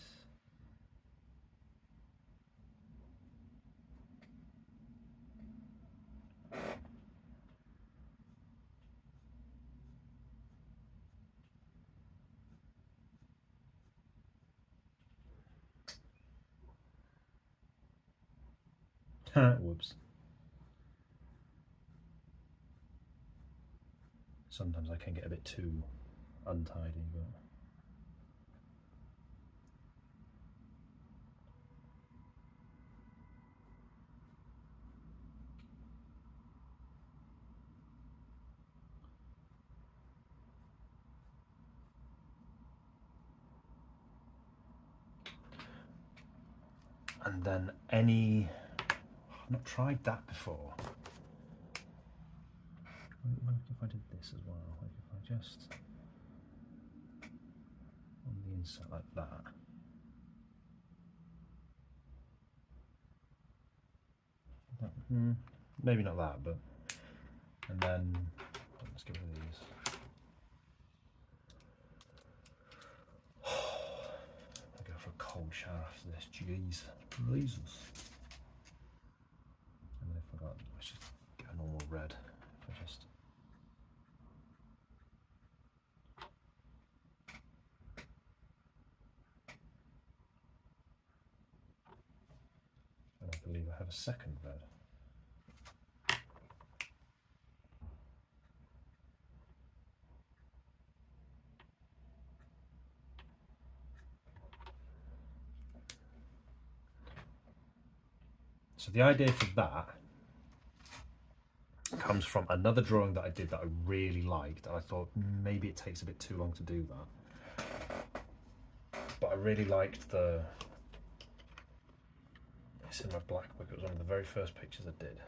[SPEAKER 1] Whoops. Sometimes I can get a bit too untidy, but and then I've not tried that before. What if I did this as well? Like if I just on the inside like that. Maybe not that, but and then let's get rid of these. I'll go for a cold shower after this. Jeez, Jesus. And then if I got, let's just get a normal red. If I just and I believe I have a second red. So the idea for that comes from another drawing that I did that I really liked, and I thought maybe it takes a bit too long to do that. But I really liked it's in my black book, it was one of the very first pictures I did.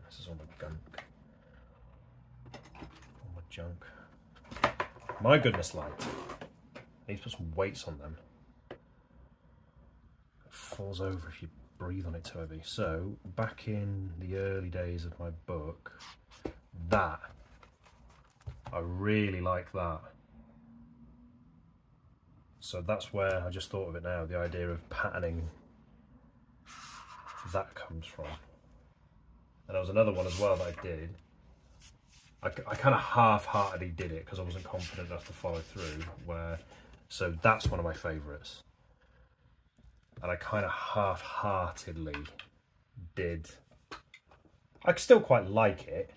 [SPEAKER 1] This is all my gunk. All my junk. My goodness, light. I need to put some weights on them. It falls over if you breathe on it too heavy. So back in the early days of my book, that I really like that. So that's where I just thought of it now, the idea of patterning that comes from. And there was another one as well that I did. I kind of half-heartedly did it because I wasn't confident enough to follow through, so that's one of my favourites. And I kind of half-heartedly did. I still quite like it,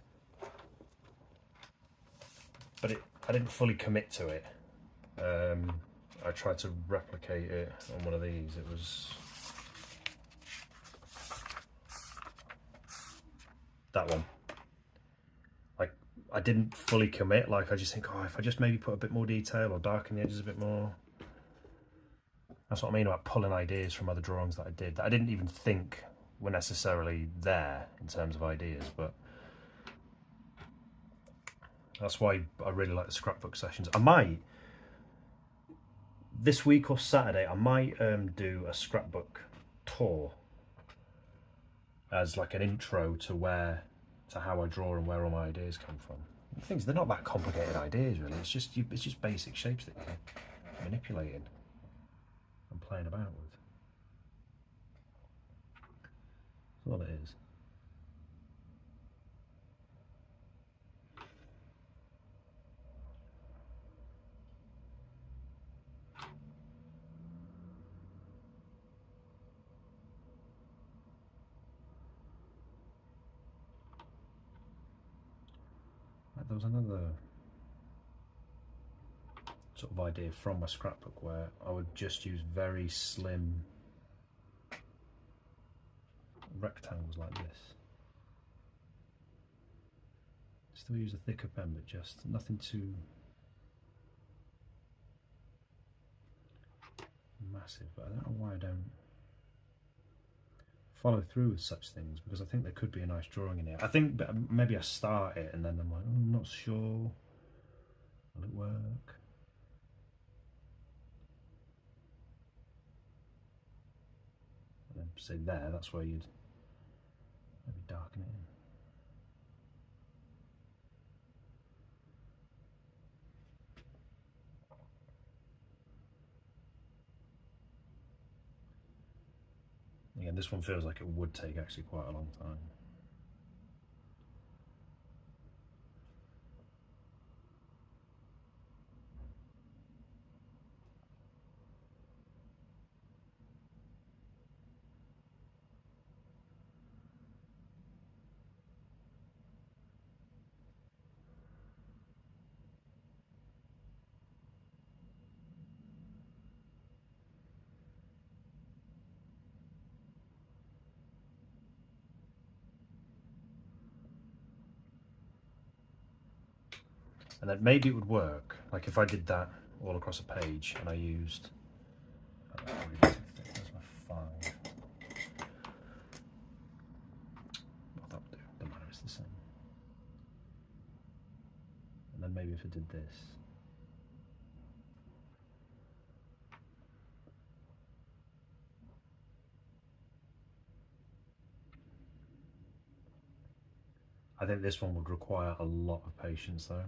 [SPEAKER 1] but I didn't fully commit to it. I tried to replicate it on one of these. It was that one. I didn't fully commit. Like I just think, oh, if I just maybe put a bit more detail or darken the edges a bit more. That's what I mean about pulling ideas from other drawings that I did that I didn't even think were necessarily there in terms of ideas, but that's why I really like the scrapbook sessions. I might, this week or Saturday, I might do a scrapbook tour as like an intro to how I draw and where all my ideas come from. The things, they're not that complicated ideas really. It's just basic shapes that you're manipulating and playing about with. That's all it is. There was another sort of idea from my scrapbook where I would just use very slim rectangles like this. Still use a thicker pen, but just nothing too massive. But I don't know why I don't follow through with such things, because I think there could be a nice drawing in it. I think maybe I start it and then I'm like, oh, I'm not sure, will it work? And then say there, that's where you'd maybe darken it in. Again, this one feels like it would take actually quite a long time. And then maybe it would work, like if I did that all across a page and I used, there's my 5. Well, that would do, the matter is the same. And then maybe if I did this. I think this one would require a lot of patience though.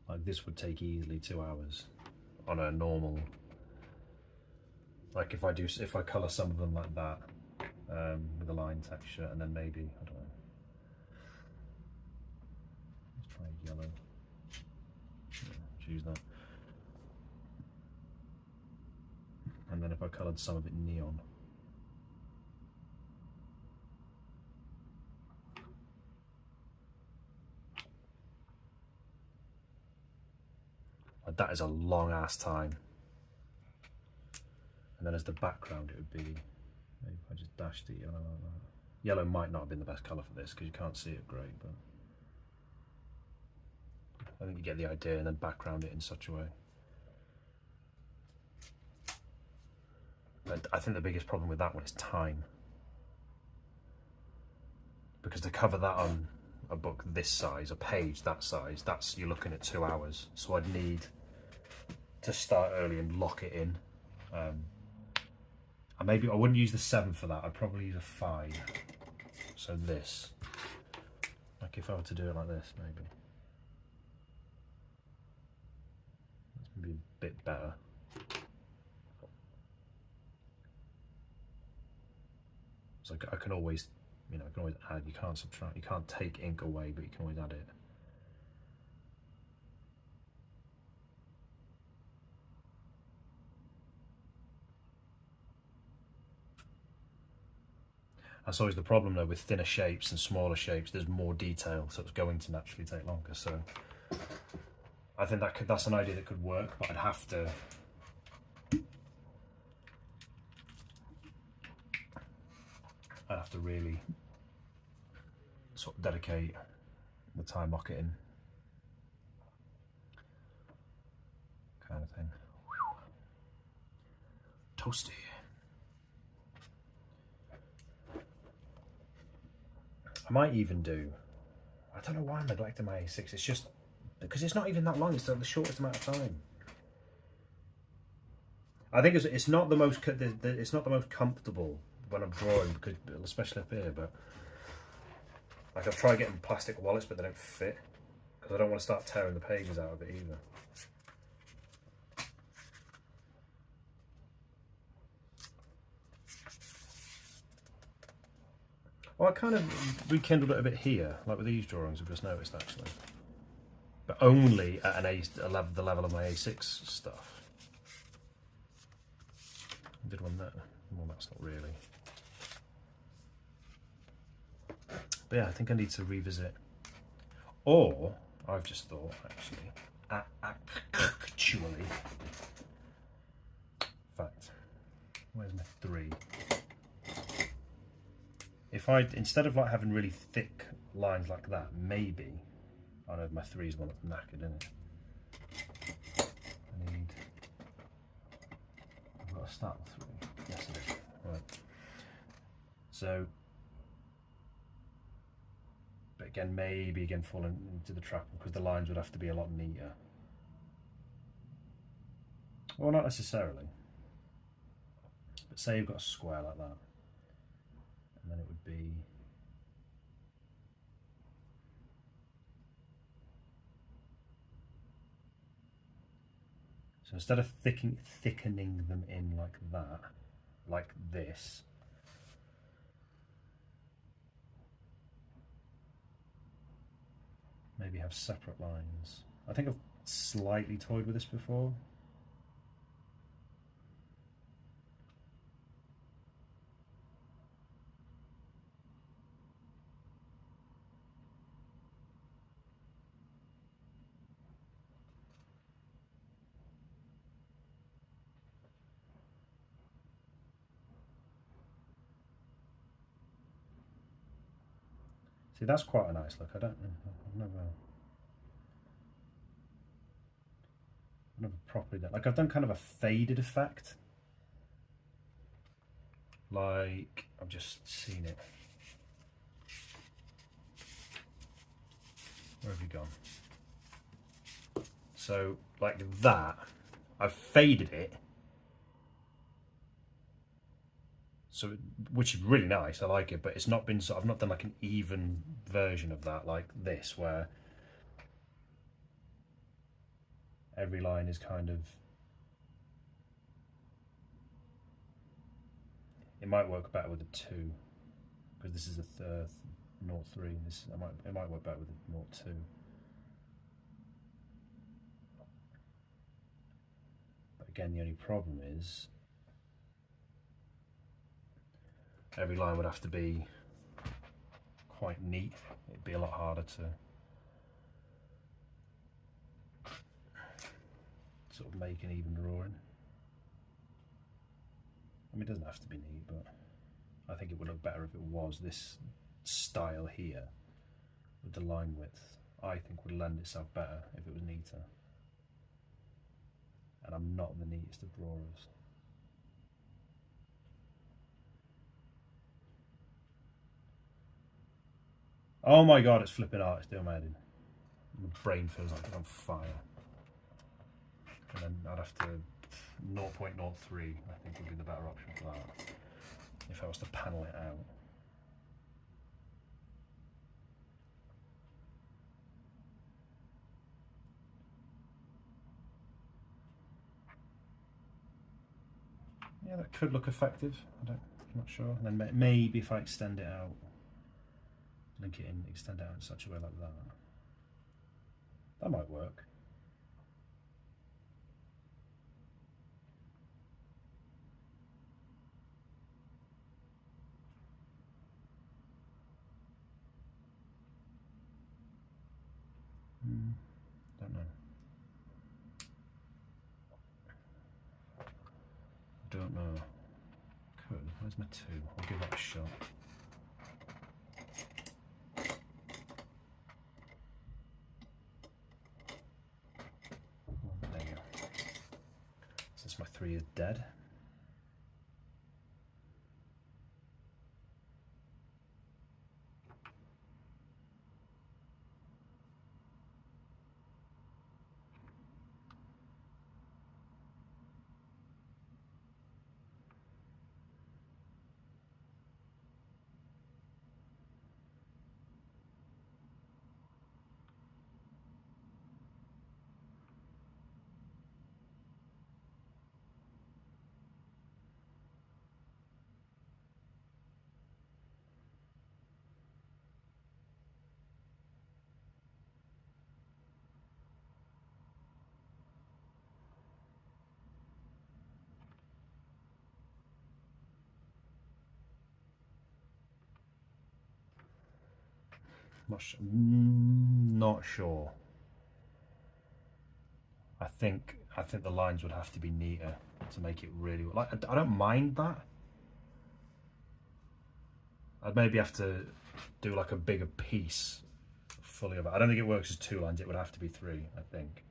[SPEAKER 1] Like this would take easily 2 hours on a normal, like if I colour some of them like that, with a line texture, and then maybe, I don't know, let's try yellow, yeah, choose that. And then if I coloured some of it neon. Like that is a long ass time. And then as the background it would be, maybe if I just dashed it yellow like that. Yellow might not have been the best colour for this because you can't see it great, but I think you get the idea, and then background it in such a way. But I think the biggest problem with that one is time. Because to cover that on a book this size, a page that size, you're looking at 2 hours. So I'd need to start early and lock it in. And maybe I wouldn't use the 7 for that, I'd probably use a 5. So this, like if I were to do it like this, maybe. That's maybe a bit better. So I can always, you know, I can always add, you can't subtract, you can't take ink away, but you can always add it. That's always the problem though with thinner shapes and smaller shapes, there's more detail, so it's going to naturally take longer. So I think that's an idea that could work, but I'd have to really sort of dedicate the time marketing kind of thing. Toasty. I might even do, I don't know why I'm neglecting my A6, it's just because it's not even that long, it's the shortest amount of time. I think it's not the most comfortable when I'm drawing, because especially up here, but like I've tried getting plastic wallets but they don't fit because I don't want to start tearing the pages out of it either. Well, I kind of rekindled it a bit here, like with these drawings I've just noticed actually. But only at the level of my A6 stuff. I did one there. Well, that's not really. But yeah, I think I need to revisit. Or, I've just thought, actually, in fact, where's my 3? If I, instead of like having really thick lines like that, maybe, I know my 3 is one that's knackered, isn't it? I've got to start with 3. Yes, it is. Right. So, but again, maybe again falling into the trap because the lines would have to be a lot neater. Well, not necessarily. But say you've got a square like that, and then it would be. So instead of thickening them in like that, like this, maybe have separate lines. I think I've slightly toyed with this before. See, that's quite a nice look. I've never properly done, like I've done kind of a faded effect. Like, I've just seen it. Where have you gone? So, like that, I've faded it. So, which is really nice, I like it, but it's not been, so I've not done like an even version of that, like this, where every line is kind of, it might work better with a 2, because this is a 0.3. This it might work better with a 0.2. But again, the only problem is every line would have to be quite neat. It'd be a lot harder to sort of make an even drawing. I mean, it doesn't have to be neat, but I think it would look better if it was this style here with the line width. I think would lend itself better if it was neater. And I'm not the neatest of drawers. Oh my god, it's flipping out, it's doing my head in. My brain feels like it's on fire. And then I'd have to 0.03, I think would be the better option for that, if I was to panel it out. Yeah, that could look effective. I'm not sure. And then maybe if I extend it out, link it in, extend it out in such a way like that. That might work. Don't know. Don't know. Could. Where's my 2? I'll give that a shot. There you go. Since my 3 is dead. Not sure. I think the lines would have to be neater to make it really, like, I don't mind that. I'd maybe have to do like a bigger piece fully of it. I don't think it works as 2 lines, it would have to be 3, I think.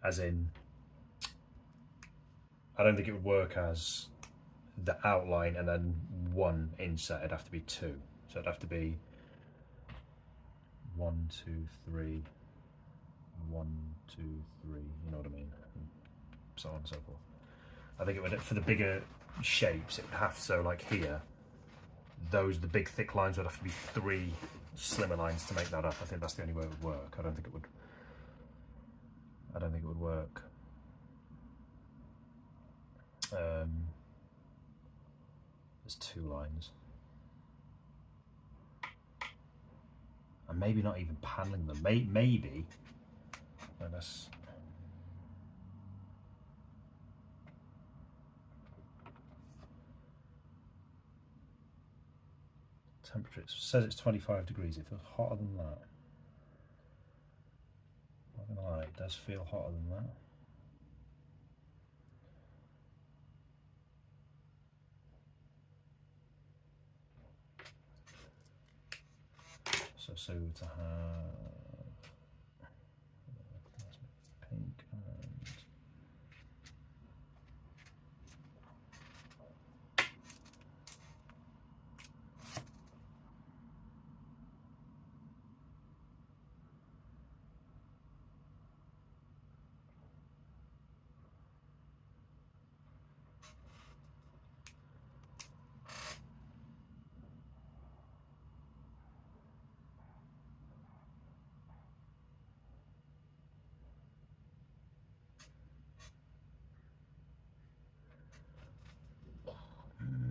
[SPEAKER 1] As in, I don't think it would work as the outline and then 1 inset. It'd have to be 2. So it'd have to be 1, 2, 3, 1, 2, 3. You know what I mean? And so on and so forth. I think it would, for the bigger shapes, it would have to, so like here, the big thick lines would have to be 3 slimmer lines to make that up. I think that's the only way it would work. I don't think it would work. There's 2 lines. And maybe not even paneling them. Maybe. Let's. Temperature, it says it's 25 degrees. It feels hotter than that. Not gonna lie, it does feel hotter than that. So to have pink and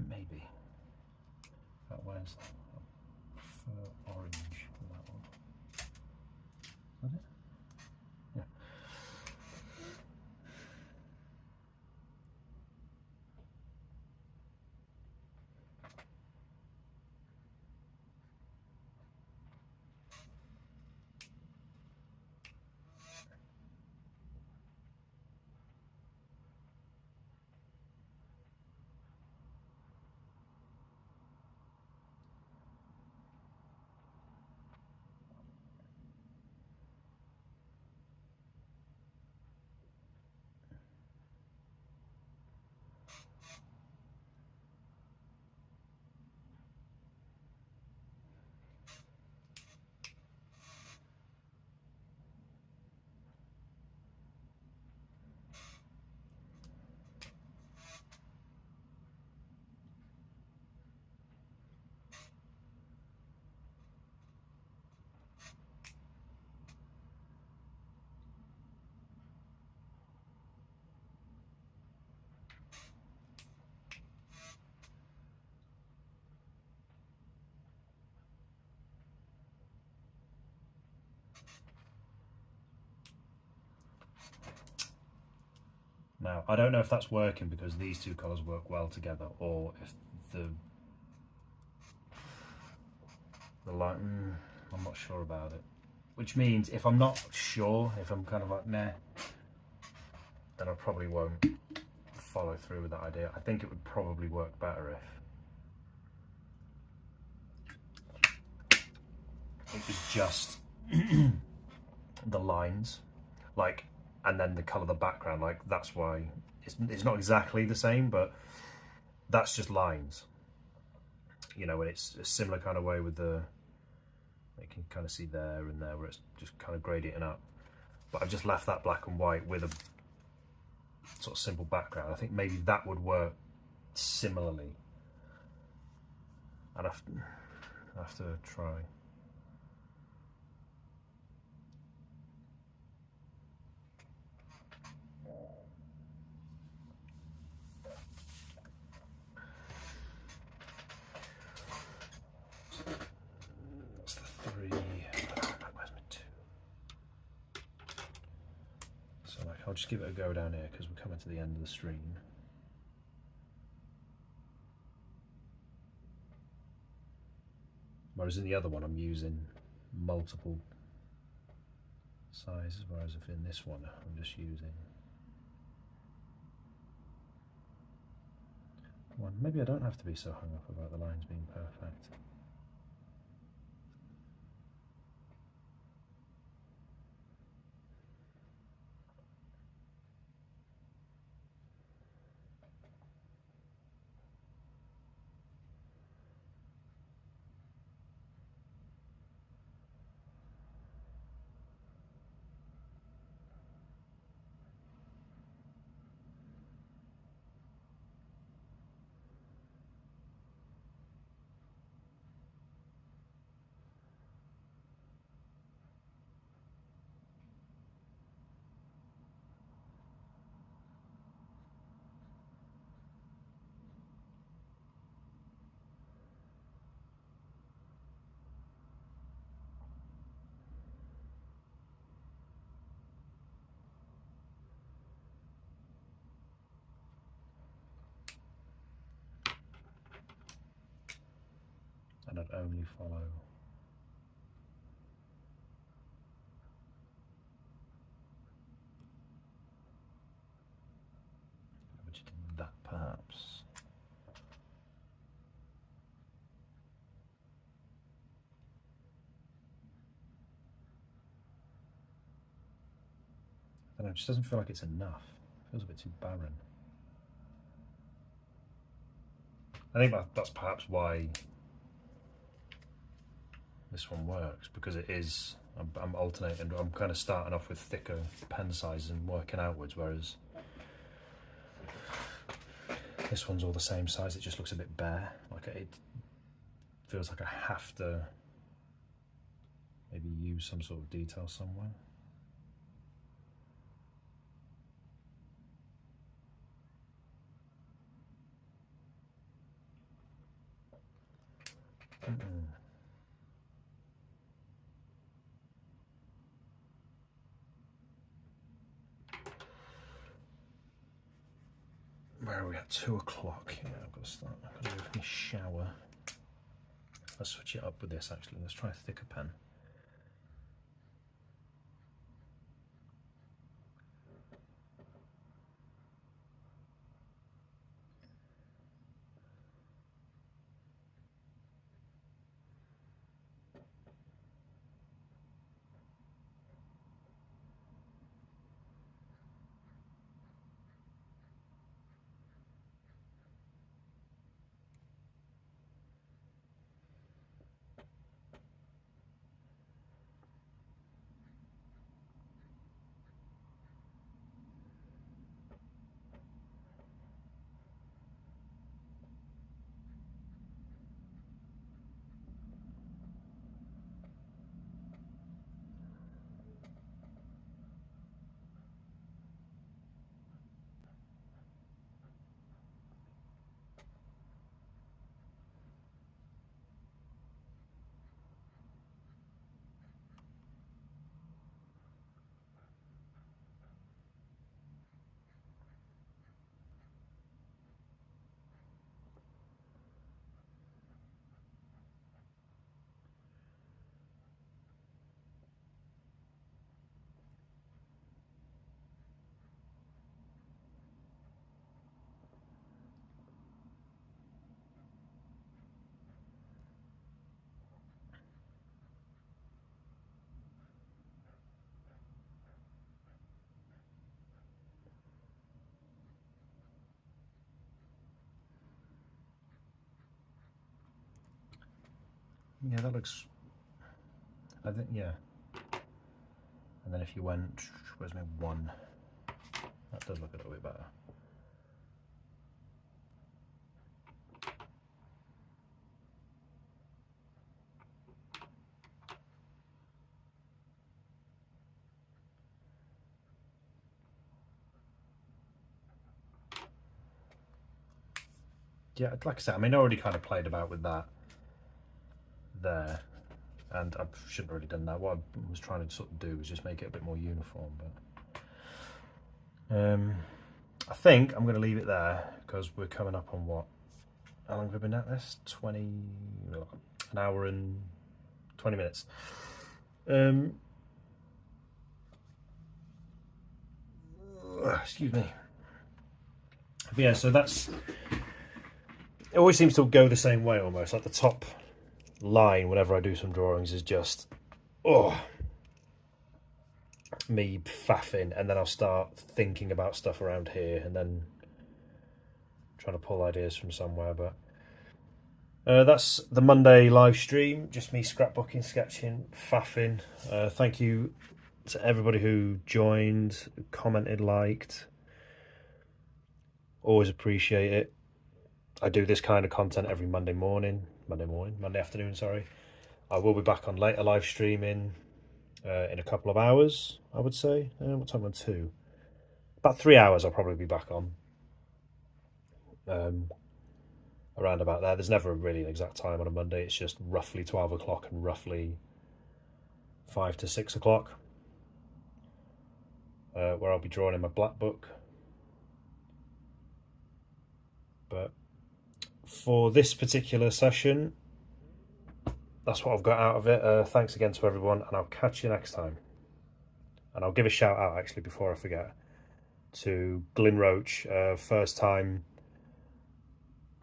[SPEAKER 1] maybe. Where's that? I prefer orange for that one. Is that it? Yeah. Now, I don't know if that's working because these 2 colours work well together, or if the light, I'm not sure about it. Which means if I'm not sure, if I'm kind of like, nah, then I probably won't follow through with that idea. I think it would probably work better if it was just the lines, like, and then the colour of the background. Like, that's why it's not exactly the same, but that's just lines, you know. And it's a similar kind of way with the, you can kind of see there and there where it's just kind of gradienting up, but I've just left that black and white with a sort of simple background. I think maybe that would work similarly. I'd have to try. That's the 3. Where's my 2? So like, I'll just give it a go down here because we're coming to the end of the stream. Whereas in the other one I'm using multiple sizes, whereas if in this one I'm just using one. Maybe I don't have to be so hung up about the lines being perfect. And I'd only follow that perhaps. I don't know, it just doesn't feel like it's enough. It feels a bit too barren. I think that's perhaps why this one works, because it is, I'm alternating, I'm kind of starting off with thicker pen sizes and working outwards, whereas this one's all the same size. It just looks a bit bare, like it feels like I have to maybe use some sort of detail somewhere. Where are we at? 2 o'clock. Yeah, I've got to start. I've got to go for my shower. Let's switch it up with this actually. Let's try a thicker pen. Yeah, that looks, I think, yeah. And then if you went, where's my 1? That does look a little bit better. Yeah, like I said, I mean, I already kind of played about with that there, and I shouldn't have really done that. What I was trying to sort of do was just make it a bit more uniform, but I think I'm going to leave it there, because we're coming up on what? How long have we been at this? 20, an hour and 20 minutes. Excuse me. But yeah, so that's, it always seems to go the same way almost. Like the top line whenever I do some drawings is just, me faffing, and then I'll start thinking about stuff around here and then trying to pull ideas from somewhere. But that's the Monday live stream, just me scrapbooking, sketching, faffing. Thank you to everybody who joined, commented, liked. Always appreciate it. I do this kind of content every Monday afternoon, sorry. I will be back on later live streaming in a couple of hours, I would say. What time on 2? About 3 hours I'll probably be back on. Around about there. There's never really an exact time on a Monday. It's just roughly 12 o'clock and roughly 5 to 6 o'clock. Where I'll be drawing in my black book. But for this particular session, that's what I've got out of it. Thanks again to everyone, and I'll catch you next time. And I'll give a shout out actually before I forget to Glyn Roach. First time,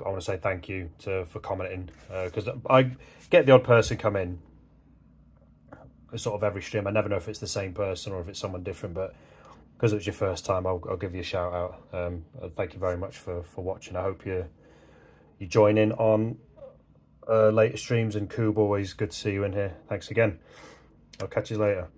[SPEAKER 1] I want to say thank you for commenting, because I get the odd person come in sort of every stream. I never know if it's the same person or if it's someone different, but because it's your first time, I'll give you a shout out. Thank you very much for watching. I hope you join in on later streams, and Coob, always good to see you in here. Thanks again. I'll catch you later.